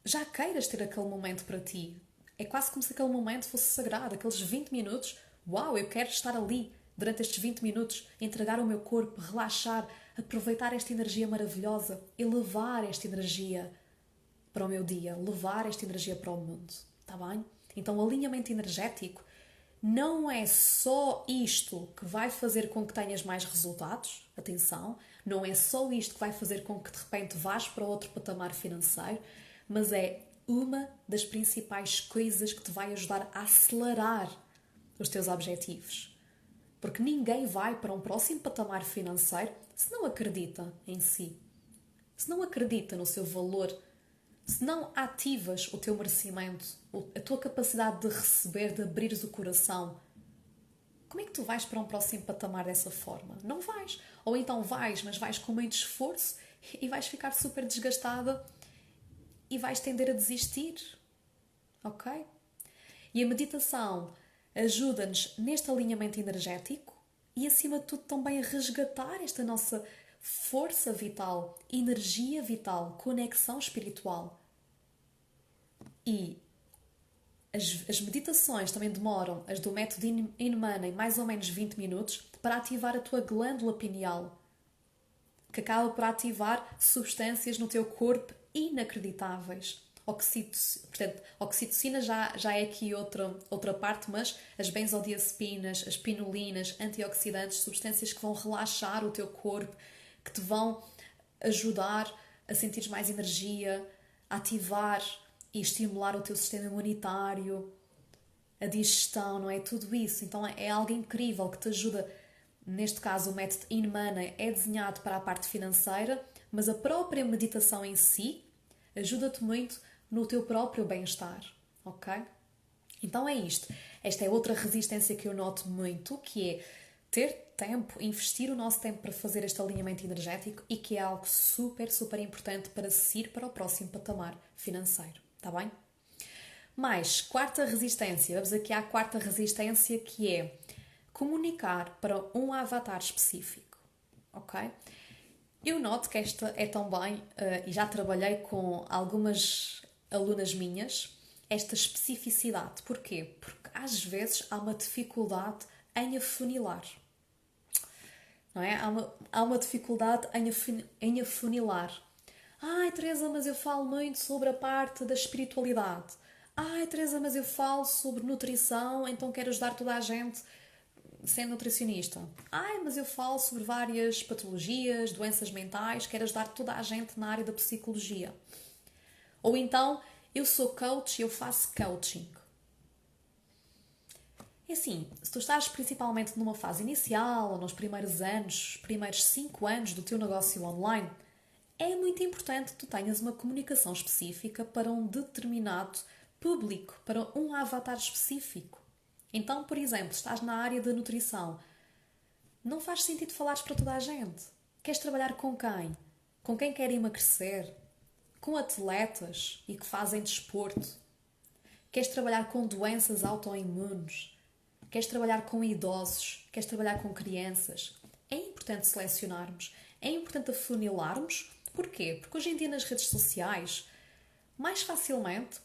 já queiras ter aquele momento para ti. É quase como se aquele momento fosse sagrado, aqueles 20 minutos. Uau, eu quero estar ali durante estes 20 minutos, entregar o meu corpo, relaxar, aproveitar esta energia maravilhosa e levar esta energia para o meu dia, levar esta energia para o mundo. Está bem? Então, o alinhamento energético não é só isto que vai fazer com que tenhas mais resultados. Atenção, Não é só isto que vai fazer com que de repente vás para outro patamar financeiro, mas é uma das principais coisas que te vai ajudar a acelerar os teus objetivos. Porque ninguém vai para um próximo patamar financeiro se não acredita em si, se não acredita no seu valor, se não ativas o teu merecimento, a tua capacidade de receber, de abrires o coração. Como é que tu vais para um próximo patamar dessa forma? Não vais. Ou então vais, mas vais com muito esforço e vais ficar super desgastada e vais tender a desistir. Ok? E a meditação ajuda-nos neste alinhamento energético e, acima de tudo, também a resgatar esta nossa força vital, energia vital, conexão espiritual. E as meditações também demoram, as do método In Money, mais ou menos 20 minutos, para ativar a tua glândula pineal, que acaba por ativar substâncias no teu corpo inacreditáveis. Portanto, oxitocina já é aqui outra parte, mas as benzodiazepinas, as pinulinas, antioxidantes, substâncias que vão relaxar o teu corpo, que te vão ajudar a sentir mais energia, a ativar e estimular o teu sistema imunitário, a digestão, não é? Tudo isso. Então é algo incrível que te ajuda. Neste caso, o método In Money é desenhado para a parte financeira, mas a própria meditação em si ajuda-te muito no teu próprio bem-estar, ok? Então é isto. Esta é outra resistência que eu noto muito, que é ter tempo, investir o nosso tempo para fazer este alinhamento energético e que é algo super, super importante para se ir para o próximo patamar financeiro, está bem? Mais, quarta resistência. Vamos aqui à quarta resistência, que é comunicar para um avatar específico, ok? Eu noto que esta é também, e já trabalhei com algumas alunas minhas, esta especificidade. Porquê? Porque às vezes há uma dificuldade em afunilar. Não é? Há uma dificuldade em afunilar. Ai, Teresa, mas eu falo muito sobre a parte da espiritualidade. Ai, Teresa, mas eu falo sobre nutrição, então quero ajudar toda a gente sendo nutricionista. Ai, mas eu falo sobre várias patologias, doenças mentais, quero ajudar toda a gente na área da psicologia. Ou então, eu sou coach e eu faço coaching. É assim, se tu estás principalmente numa fase inicial, ou nos primeiros anos, primeiros 5 anos do teu negócio online, é muito importante que tu tenhas uma comunicação específica para um determinado público, para um avatar específico. Então, por exemplo, estás na área da nutrição, não faz sentido falares para toda a gente. Queres trabalhar com quem? Com quem quer emagrecer? Com atletas e que fazem desporto? Queres trabalhar com doenças autoimunes? Queres trabalhar com idosos? Queres trabalhar com crianças? É importante selecionarmos, é importante afunilarmos. Porquê? Porque hoje em dia nas redes sociais, mais facilmente,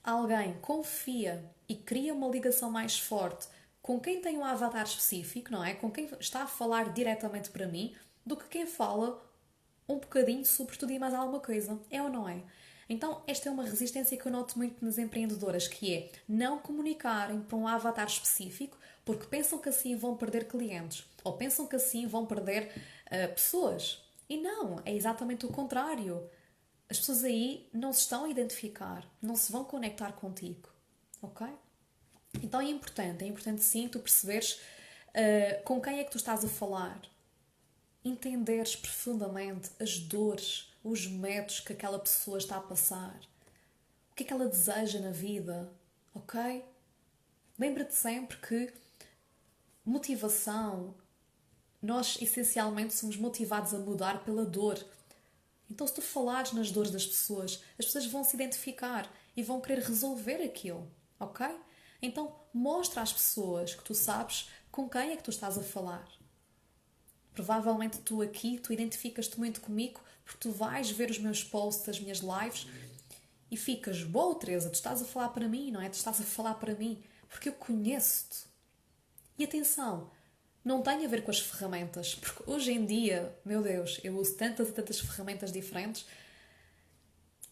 alguém confia e cria uma ligação mais forte com quem tem um avatar específico, não é? Com quem está a falar diretamente para mim, do que quem fala um bocadinho sobre tudo e mais alguma coisa. É ou não é? Então, esta é uma resistência que eu noto muito nas empreendedoras, que é não comunicarem para um avatar específico, porque pensam que assim vão perder clientes, ou pensam que assim vão perder pessoas. E não, é exatamente o contrário. As pessoas aí não se estão a identificar, não se vão conectar contigo, ok? Então é importante sim tu perceberes com quem é que tu estás a falar, entenderes profundamente as dores, os medos que aquela pessoa está a passar, o que é que ela deseja na vida, ok? Lembra-te sempre que motivação, nós essencialmente somos motivados a mudar pela dor. Então, se tu falares nas dores das pessoas, as pessoas vão se identificar e vão querer resolver aquilo, ok? Então, mostra às pessoas que tu sabes com quem é que tu estás a falar. Provavelmente tu identificas-te muito comigo porque tu vais ver os meus posts, as minhas lives e ficas, boa Teresa, tu estás a falar para mim, não é? Tu estás a falar para mim porque eu conheço-te. E atenção, não tem a ver com as ferramentas, porque hoje em dia, meu Deus, eu uso tantas e tantas ferramentas diferentes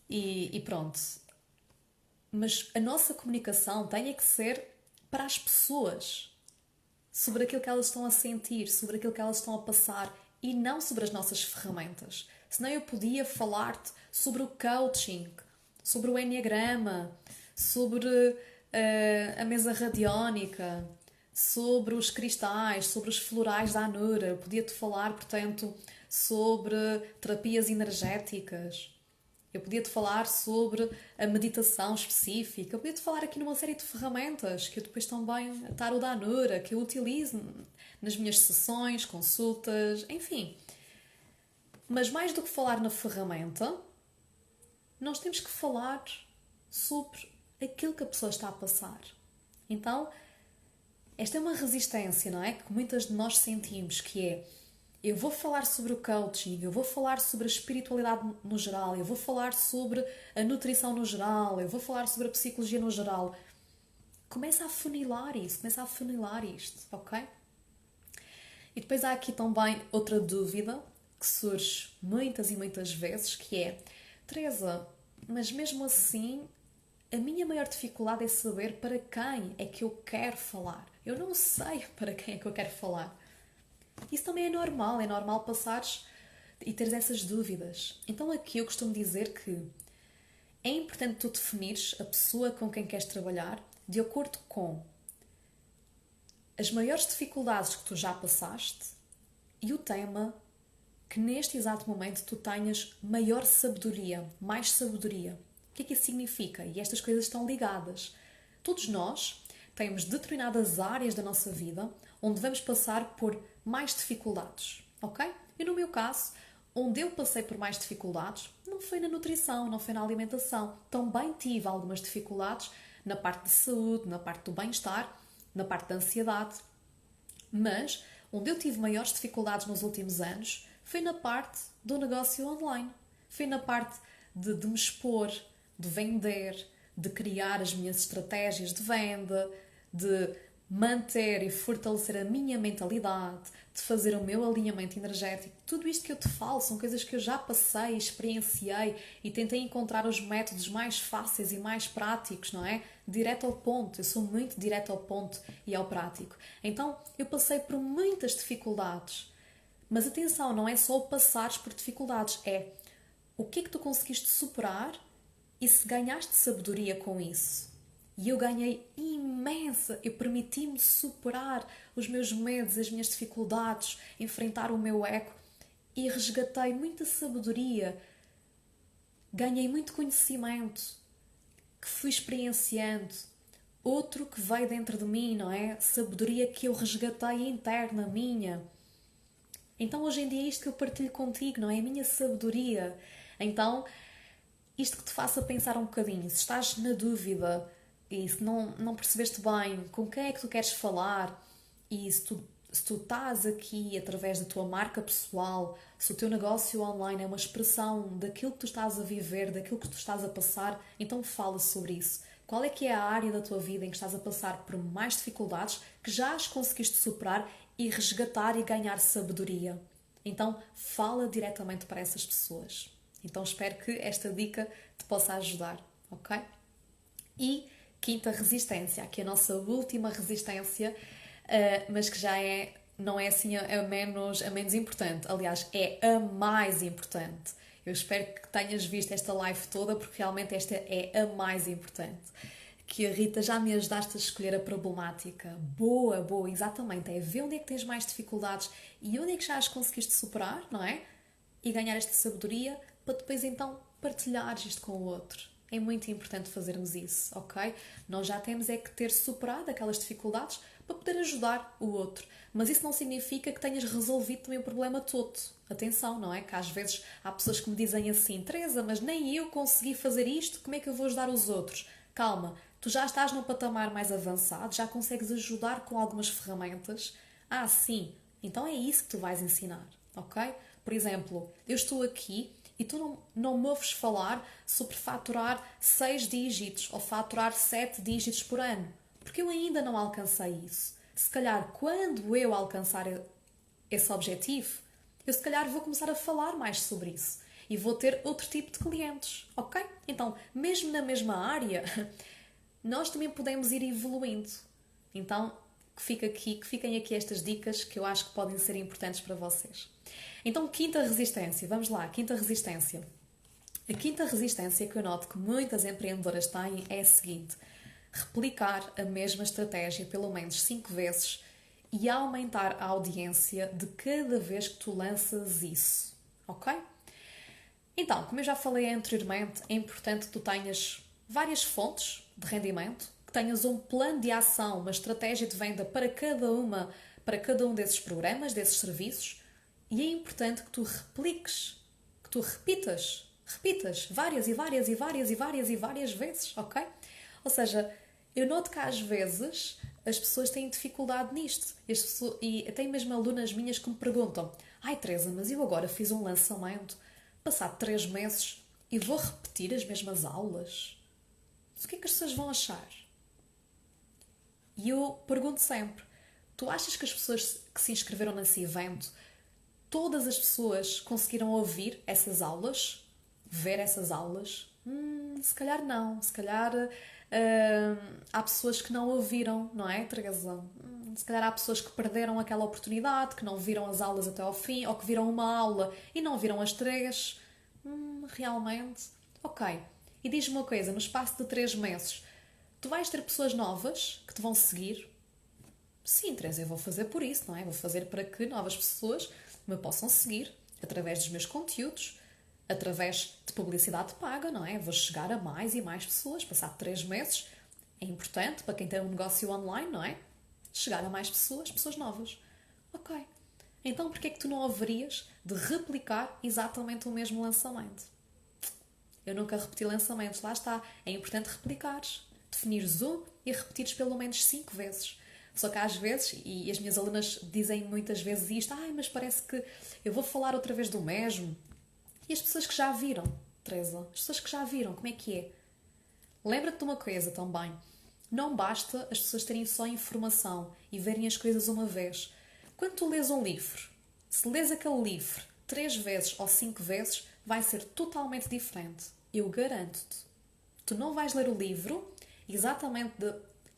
e pronto. Mas a nossa comunicação tem que ser para as pessoas, sobre aquilo que elas estão a sentir, sobre aquilo que elas estão a passar e não sobre as nossas ferramentas. Senão eu podia falar-te sobre o coaching, sobre o enneagrama, sobre a mesa radiónica, sobre os cristais, sobre os florais da Anura. Eu podia-te falar, portanto, sobre terapias energéticas. Eu podia-te falar sobre a meditação específica. Eu podia-te falar aqui numa série de ferramentas que eu depois também, tarot da Anura, que eu utilizo nas minhas sessões, consultas, enfim. Mas mais do que falar na ferramenta, nós temos que falar sobre aquilo que a pessoa está a passar. Então, esta é uma resistência, não é? Que muitas de nós sentimos, que é: eu vou falar sobre o coaching, eu vou falar sobre a espiritualidade no geral, eu vou falar sobre a nutrição no geral, eu vou falar sobre a psicologia no geral. Começa a funilar isso, começa a funilar isto, ok? E depois há aqui também outra dúvida que surge muitas e muitas vezes, que é: Teresa, mas mesmo assim a minha maior dificuldade é saber para quem é que eu quero falar. Eu não sei para quem é que eu quero falar. Isso também é normal passares e teres essas dúvidas. Então aqui eu costumo dizer que é importante tu definires a pessoa com quem queres trabalhar de acordo com as maiores dificuldades que tu já passaste e o tema que neste exato momento tu tenhas maior sabedoria, mais sabedoria. O que é que isso significa? E estas coisas estão ligadas. Todos nós temos determinadas áreas da nossa vida onde vamos passar por mais dificuldades, ok? E no meu caso, onde eu passei por mais dificuldades, não foi na nutrição, não foi na alimentação. Também tive algumas dificuldades na parte de saúde, na parte do bem-estar, na parte da ansiedade. Mas onde eu tive maiores dificuldades nos últimos anos foi na parte do negócio online. Foi na parte de me expor, de vender, de criar as minhas estratégias de venda, de manter e fortalecer a minha mentalidade, de fazer o meu alinhamento energético. Tudo isto que eu te falo são coisas que eu já passei, experienciei e tentei encontrar os métodos mais fáceis e mais práticos, não é? Direto ao ponto. Eu sou muito direto ao ponto e ao prático. Então, eu passei por muitas dificuldades. Mas atenção, não é só o passares por dificuldades, é o que é que tu conseguiste superar e se ganhaste sabedoria com isso. E eu ganhei imensa, eu permiti-me superar os meus medos, as minhas dificuldades, enfrentar o meu ego e resgatei muita sabedoria, ganhei muito conhecimento que fui experienciando, outro que veio dentro de mim, não é? Sabedoria que eu resgatei interna, minha. Então hoje em dia é isto que eu partilho contigo, não é? A minha sabedoria. Então, isto que te faça pensar um bocadinho, se estás na dúvida e se não percebeste bem com quem é que tu queres falar e se tu estás aqui através da tua marca pessoal, se o teu negócio online é uma expressão daquilo que tu estás a viver, daquilo que tu estás a passar, então fala sobre isso. Qual é que é a área da tua vida em que estás a passar por mais dificuldades que já as conseguiste superar e resgatar e ganhar sabedoria? Então fala diretamente para essas pessoas. Então espero que esta dica te possa ajudar, ok? E quinta resistência, aqui a nossa última resistência, mas que não é assim a menos importante. Aliás, é a mais importante. Eu espero que tenhas visto esta live toda, porque realmente esta é a mais importante. Que a Rita já me ajudaste a escolher a problemática. Boa, exatamente. É ver onde é que tens mais dificuldades e onde é que já as conseguiste superar, não é? E ganhar esta sabedoria para depois então partilhares isto com o outro. É muito importante fazermos isso, ok? Nós já temos é que ter superado aquelas dificuldades para poder ajudar o outro. Mas isso não significa que tenhas resolvido também o problema todo. Atenção, não é? Que às vezes há pessoas que me dizem assim: Teresa, mas nem eu consegui fazer isto, como é que eu vou ajudar os outros? Calma, tu já estás num patamar mais avançado, já consegues ajudar com algumas ferramentas. Ah, sim, então é isso que tu vais ensinar, ok? Por exemplo, eu estou aqui e tu não me ouves falar sobre faturar 6 dígitos ou faturar 7 dígitos por ano, porque eu ainda não alcancei isso. Se calhar, quando eu alcançar esse objetivo, eu se calhar vou começar a falar mais sobre isso e vou ter outro tipo de clientes, ok? Então, mesmo na mesma área, nós também podemos ir evoluindo. Então, que fiquem aqui estas dicas que eu acho que podem ser importantes para vocês. Então, quinta resistência. Vamos lá, quinta resistência. A quinta resistência que eu noto que muitas empreendedoras têm é a seguinte: replicar a mesma estratégia pelo menos 5 vezes e aumentar a audiência de cada vez que tu lanças isso, ok? Então, como eu já falei anteriormente, é importante que tu tenhas várias fontes de rendimento, que tenhas um plano de ação, uma estratégia de venda para cada um desses programas, desses serviços, e é importante que tu repliques, que tu repitas várias e várias e várias e várias e várias vezes, ok? Ou seja, eu noto que às vezes as pessoas têm dificuldade nisto. E até mesmo alunas minhas que me perguntam: ai Teresa, mas eu agora fiz um lançamento, passado 3 meses, e vou repetir as mesmas aulas? Mas o que é que as pessoas vão achar? E eu pergunto sempre: tu achas que as pessoas que se inscreveram nesse evento, todas as pessoas conseguiram ouvir essas aulas? Ver essas aulas? Se calhar não. Se calhar há pessoas que não ouviram, não é, Teresa? Se calhar há pessoas que perderam aquela oportunidade, que não viram as aulas até ao fim, ou que viram uma aula e não viram as 3. Realmente? Ok. E diz-me uma coisa, no espaço de 3 meses, tu vais ter pessoas novas que te vão seguir? Sim, Teresa, eu vou fazer por isso, não é? Vou fazer para que novas pessoas me possam seguir através dos meus conteúdos, através de publicidade paga, não é? Vou chegar a mais e mais pessoas, passado 3 meses. É importante para quem tem um negócio online, não é? Chegar a mais pessoas, pessoas novas. Ok. Então, porquê é que tu não haverias de replicar exatamente o mesmo lançamento? Eu nunca repeti lançamentos, lá está. É importante replicares, definires um e repetires pelo menos 5 vezes. Só que às vezes, e as minhas alunas dizem muitas vezes isto: ai, mas parece que eu vou falar outra vez do mesmo. E as pessoas que já viram, Teresa, as pessoas que já viram, como é que é? Lembra-te de uma coisa também. Não basta as pessoas terem só informação e verem as coisas uma vez. Quando tu lês um livro, se lês aquele livro 3 vezes ou 5 vezes, vai ser totalmente diferente. Eu garanto-te. Tu não vais ler o livro exatamente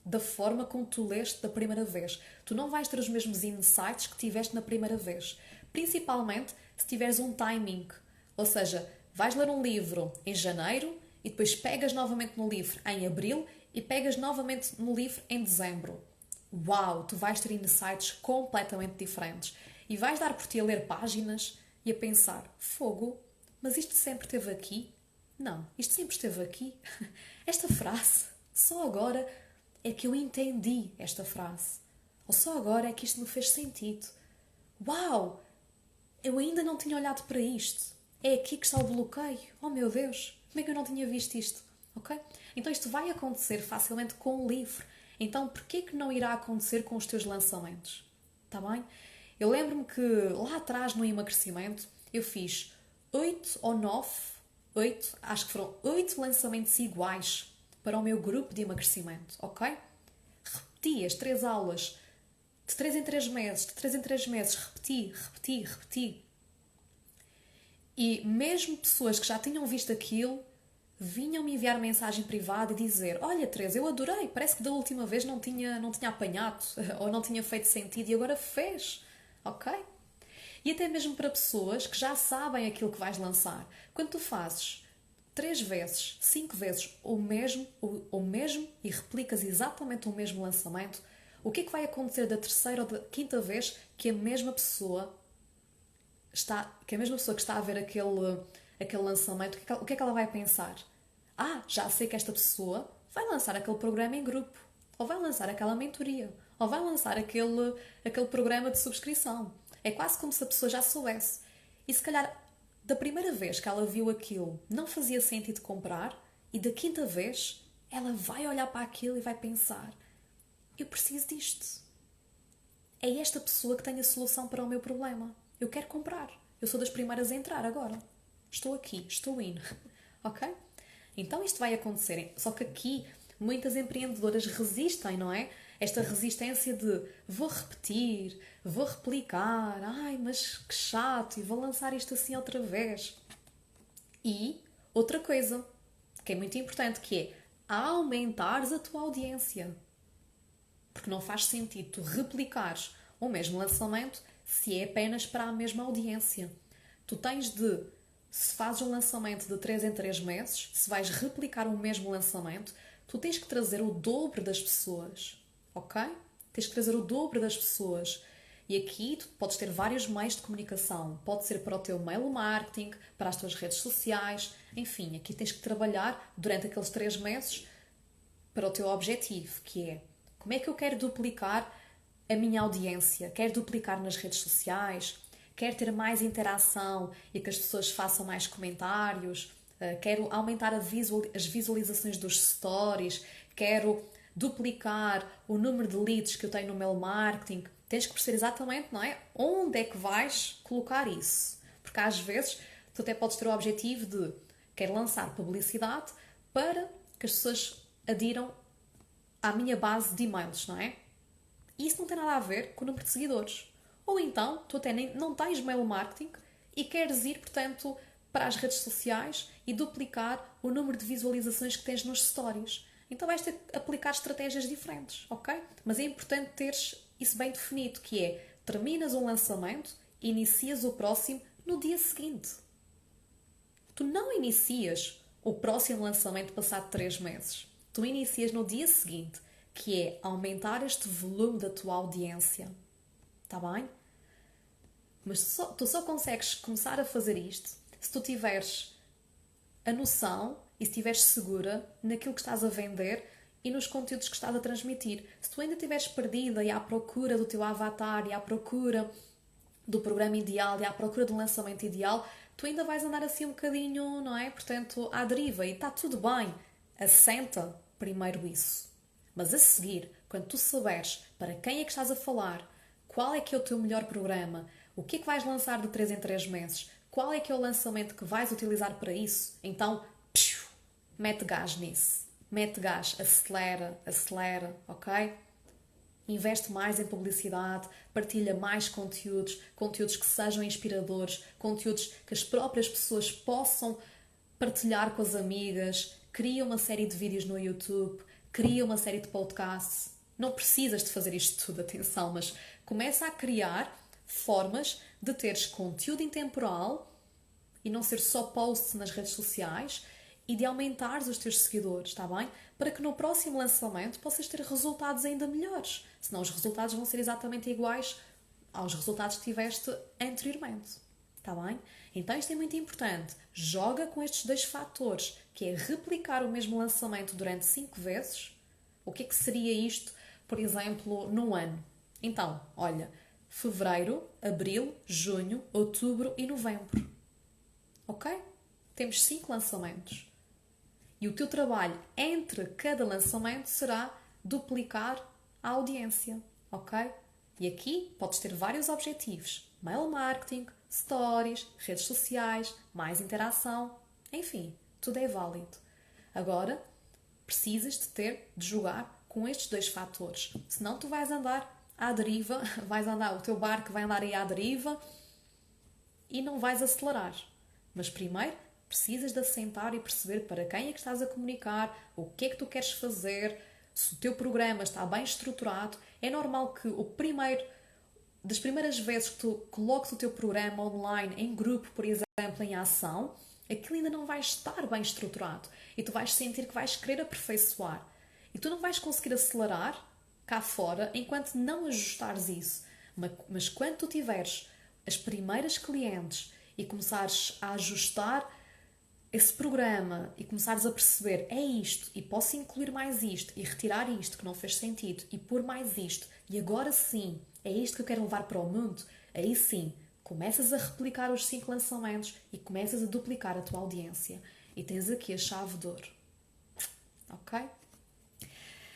da forma como tu leste da primeira vez. Tu não vais ter os mesmos insights que tiveste na primeira vez. Principalmente se tiveres um timing. Ou seja, vais ler um livro em janeiro e depois pegas novamente no livro em abril e pegas novamente no livro em dezembro. Uau! Tu vais ter insights completamente diferentes. E vais dar por ti a ler páginas e a pensar: fogo, mas isto sempre esteve aqui? Não, isto sempre esteve aqui. Esta frase, só agora é que eu entendi esta frase. Ou só agora é que isto me fez sentido. Uau! Eu ainda não tinha olhado para isto. É aqui que está o bloqueio. Oh meu Deus, como é que eu não tinha visto isto? Ok? Então isto vai acontecer facilmente com o livro. Então porquê que não irá acontecer com os teus lançamentos? Está bem? Eu lembro-me que lá atrás no emagrecimento eu fiz 8 ou 9, acho que foram 8 lançamentos iguais para o meu grupo de emagrecimento, ok? Repeti as 3 aulas de 3 em 3 meses, de 3 em 3 meses, repeti. E mesmo pessoas que já tinham visto aquilo vinham-me enviar mensagem privada e dizer: olha Teresa, eu adorei, parece que da última vez não tinha apanhado ou não tinha feito sentido e agora fez, ok? E até mesmo para pessoas que já sabem aquilo que vais lançar. Quando tu fazes 3 vezes, 5 vezes o mesmo e replicas exatamente o mesmo lançamento, o que é que vai acontecer da terceira ou da quinta vez que a mesma pessoa que está a ver aquele lançamento, o que é que ela vai pensar? Já sei que esta pessoa vai lançar aquele programa em grupo, ou vai lançar aquela mentoria, ou vai lançar aquele programa de subscrição. É quase como se a pessoa já soubesse. E se calhar, da primeira vez que ela viu aquilo, não fazia sentido comprar, e da quinta vez, ela vai olhar para aquilo e vai pensar: eu preciso disto. É esta pessoa que tem a solução para o meu problema. Eu quero comprar. Eu sou das primeiras a entrar agora. Estou aqui, estou in. Ok? Então isto vai acontecer. Só que aqui muitas empreendedoras resistem, não é? Esta resistência de vou repetir, vou replicar, ai, mas que chato, e vou lançar isto assim outra vez. E outra coisa, que é muito importante, que é aumentares a tua audiência. Porque não faz sentido tu replicares o mesmo lançamento se é apenas para a mesma audiência. Tu tens de, se fazes um lançamento de 3 em 3 meses, se vais replicar o mesmo lançamento, tu tens que trazer o dobro das pessoas, ok? Tens que trazer o dobro das pessoas. E aqui tu podes ter vários meios de comunicação. Pode ser para o teu mail marketing, para as tuas redes sociais, enfim, aqui tens que trabalhar durante aqueles 3 meses para o teu objetivo, que é como é que eu quero duplicar a minha audiência? Quero duplicar nas redes sociais? Quero ter mais interação e que as pessoas façam mais comentários? Quero aumentar as visualizações dos stories? Quero duplicar o número de leads que eu tenho no meu marketing? Tens que perceber exatamente, não é? Onde é que vais colocar isso? Porque às vezes tu até podes ter o objetivo de quero lançar publicidade para que as pessoas adiram à minha base de e-mails, não é? E isso não tem nada a ver com o número de seguidores. Ou então, tu até não tens mail marketing e queres ir, portanto, para as redes sociais e duplicar o número de visualizações que tens nos stories. Então vais ter que aplicar estratégias diferentes, ok? Mas é importante teres isso bem definido, que é, terminas um lançamento e inicias o próximo no dia seguinte. Tu não inicias o próximo lançamento passado 3 meses. Tu inicias no dia seguinte, que é aumentar este volume da tua audiência. Está bem? Mas tu só consegues começar a fazer isto se tu tiveres a noção e se estiveres segura naquilo que estás a vender e nos conteúdos que estás a transmitir. Se tu ainda estiveres perdida e à procura do teu avatar e à procura do programa ideal e à procura do lançamento ideal, tu ainda vais andar assim um bocadinho, não é? Portanto, à deriva, e está tudo bem. Assenta primeiro isso. Mas a seguir, quando tu souberes para quem é que estás a falar, qual é que é o teu melhor programa, o que é que vais lançar de 3 em 3 meses, qual é que é o lançamento que vais utilizar para isso, então, mete gás nisso. Mete gás, acelera, ok? Investe mais em publicidade, partilha mais conteúdos, conteúdos que sejam inspiradores, conteúdos que as próprias pessoas possam partilhar com as amigas, cria uma série de vídeos no YouTube, cria uma série de podcasts. Não precisas de fazer isto tudo, atenção, mas começa a criar formas de teres conteúdo intemporal e não ser só post nas redes sociais e de aumentares os teus seguidores, está bem? Para que no próximo lançamento possas ter resultados ainda melhores. Senão os resultados vão ser exatamente iguais aos resultados que tiveste anteriormente. Está bem? Então isto é muito importante. Joga com estes 2 fatores, que é replicar o mesmo lançamento durante 5 vezes. O que é que seria isto, por exemplo, num ano? Então, olha, fevereiro, abril, junho, outubro e novembro. Ok? Temos 5 lançamentos. E o teu trabalho entre cada lançamento será duplicar a audiência, ok? E aqui podes ter vários objetivos. Mail marketing, stories, redes sociais, mais interação, enfim, tudo é válido. Agora, precisas de jogar com estes 2 fatores. Senão tu vais andar à deriva, o teu barco vai andar aí à deriva e não vais acelerar. Mas primeiro, precisas de assentar e perceber para quem é que estás a comunicar, o que é que tu queres fazer, se o teu programa está bem estruturado. É normal que das primeiras vezes que tu coloques o teu programa online em grupo, por exemplo, em ação, aquilo ainda não vai estar bem estruturado e tu vais sentir que vais querer aperfeiçoar. E tu não vais conseguir acelerar cá fora enquanto não ajustares isso. Mas quando tu tiveres as primeiras clientes e começares a ajustar esse programa e começares a perceber é isto e posso incluir mais isto e retirar isto que não fez sentido e pôr mais isto e agora sim é isto que eu quero levar para o mundo, aí sim começas a replicar os 5 lançamentos e começas a duplicar a tua audiência e tens aqui a chave de ouro. Ok?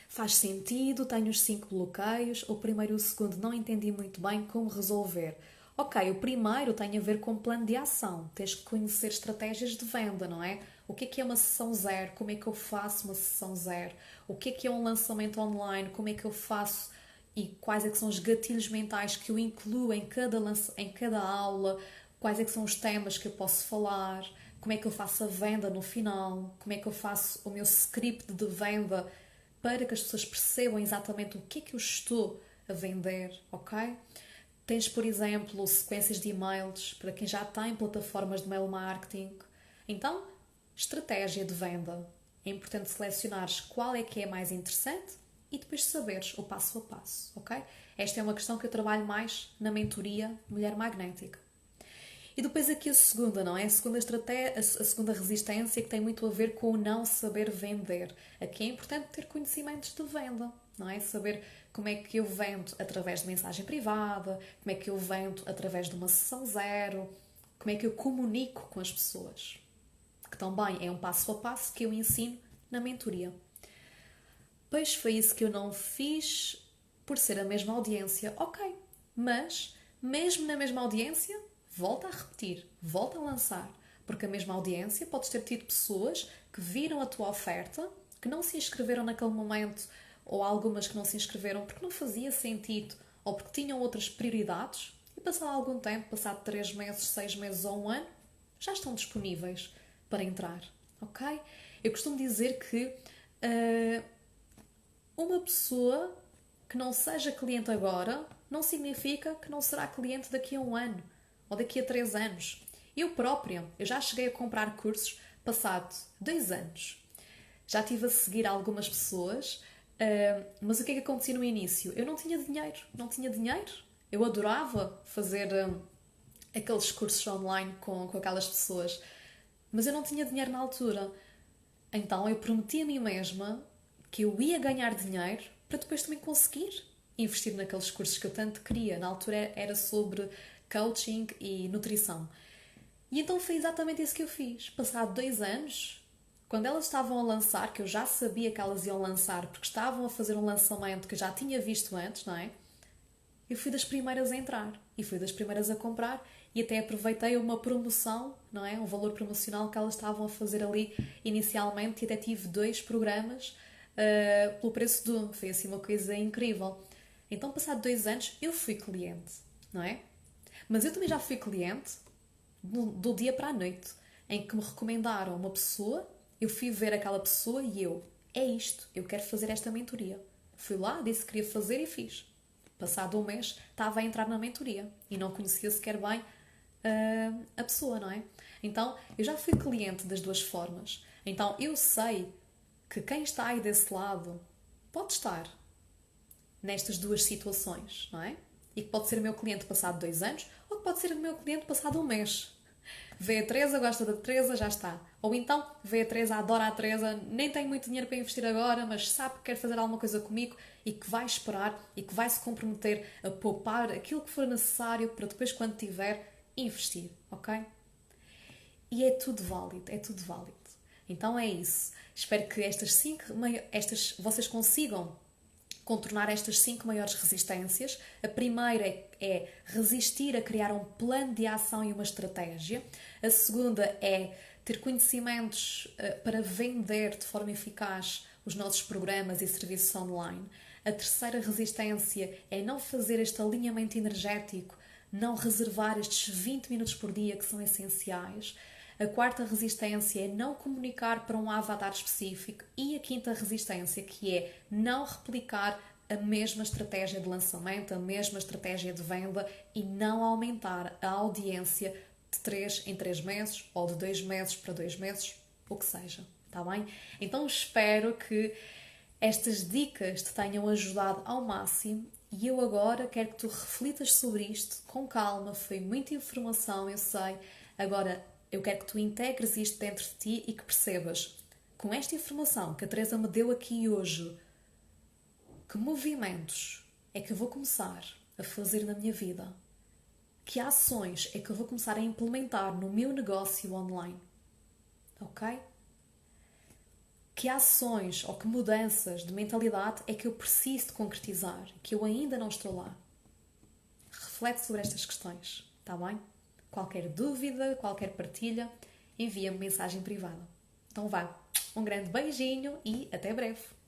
Faz sentido, tenho os 5 bloqueios, o primeiro e o segundo não entendi muito bem como resolver. Ok, o primeiro tem a ver com plano de ação. Tens que conhecer estratégias de venda, não é? O que é uma sessão zero? Como é que eu faço uma sessão zero? O que é um lançamento online? Como é que eu faço? E quais é que são os gatilhos mentais que eu incluo em cada aula? Quais é que são os temas que eu posso falar? Como é que eu faço a venda no final? Como é que eu faço o meu script de venda para que as pessoas percebam exatamente o que é que eu estou a vender, ok? Tens, por exemplo, sequências de e-mails para quem já tem plataformas de mail marketing. Então, estratégia de venda. É importante selecionares qual é que é mais interessante e depois saberes o passo a passo, ok? Esta é uma questão que eu trabalho mais na mentoria Mulher Magnética. E depois aqui a segunda, não é? A segunda resistência que tem muito a ver com o não saber vender. Aqui é importante ter conhecimentos de venda, não é? Saber como é que eu vendo através de mensagem privada, como é que eu vendo através de uma sessão zero, como é que eu comunico com as pessoas. Que também é um passo a passo que eu ensino na mentoria. Pois foi isso que eu não fiz por ser a mesma audiência. Ok, mas mesmo na mesma audiência, volta a repetir, volta a lançar. Porque a mesma audiência, podes ter tido pessoas que viram a tua oferta, que não se inscreveram naquele momento, ou algumas que não se inscreveram porque não fazia sentido, ou porque tinham outras prioridades, e passado algum tempo, passado 3 meses, 6 meses ou 1 ano, já estão disponíveis para entrar, ok? Eu costumo dizer que uma pessoa que não seja cliente agora não significa que não será cliente daqui a 1 ano ou daqui a 3 anos. Eu própria, eu já cheguei a comprar cursos passado 2 anos. Já estive a seguir algumas pessoas, mas o que é que acontecia no início? Eu não tinha dinheiro. Eu adorava fazer aqueles cursos online com aquelas pessoas, mas eu não tinha dinheiro na altura. Então eu prometi a mim mesma que eu ia ganhar dinheiro para depois também conseguir investir naqueles cursos que eu tanto queria. Na altura era sobre coaching e nutrição. E então foi exatamente isso que eu fiz. Passado 2 anos, quando elas estavam a lançar, que eu já sabia que elas iam lançar, porque estavam a fazer um lançamento que eu já tinha visto antes, não é? Eu fui das primeiras a entrar e fui das primeiras a comprar e até aproveitei uma promoção, não é? Um valor promocional que elas estavam a fazer ali inicialmente e até tive 2 programas pelo preço de um. Foi assim uma coisa incrível. Então, passado 2 anos, eu fui cliente, não é? Mas eu também já fui cliente do dia para a noite, em que me recomendaram uma pessoa, eu fui ver aquela pessoa e é isto, eu quero fazer esta mentoria. Fui lá, disse que queria fazer e fiz. Passado 1 mês, estava a entrar na mentoria e não conhecia sequer bem a pessoa, não é? Então, eu já fui cliente das 2 formas. Então, eu sei que quem está aí desse lado pode estar nestas 2 situações, não é? E que pode ser o meu cliente passado 2 anos ou que pode ser o meu cliente passado 1 mês. Vê a Teresa, gosta da Teresa, já está. Ou então, vê a Teresa, adora a Teresa, nem tem muito dinheiro para investir agora, mas sabe que quer fazer alguma coisa comigo e que vai esperar e que vai se comprometer a poupar aquilo que for necessário para depois, quando tiver, investir, ok? E é tudo válido, é tudo válido. Então é isso. Espero que vocês consigam contornar estas 5 maiores resistências. A primeira é resistir a criar um plano de ação e uma estratégia. A segunda é ter conhecimentos para vender de forma eficaz os nossos programas e serviços online. A terceira resistência é não fazer este alinhamento energético, não reservar estes 20 minutos por dia que são essenciais. A quarta resistência é não comunicar para um avatar específico. E a quinta resistência, que é não replicar a mesma estratégia de lançamento, a mesma estratégia de venda e não aumentar a audiência de 3 em 3 meses ou de 2 meses para 2 meses, o que seja, está bem? Então espero que estas dicas te tenham ajudado ao máximo e eu agora quero que tu reflitas sobre isto com calma. Foi muita informação, eu sei. Agora eu quero que tu integres isto dentro de ti e que percebas, com esta informação que a Teresa me deu aqui hoje, que movimentos é que eu vou começar a fazer na minha vida? Que ações é que eu vou começar a implementar no meu negócio online? Ok? Que ações ou que mudanças de mentalidade é que eu preciso de concretizar, que eu ainda não estou lá? Reflete sobre estas questões, está bem? Qualquer dúvida, qualquer partilha, envia-me mensagem privada. Então vá, um grande beijinho e até breve!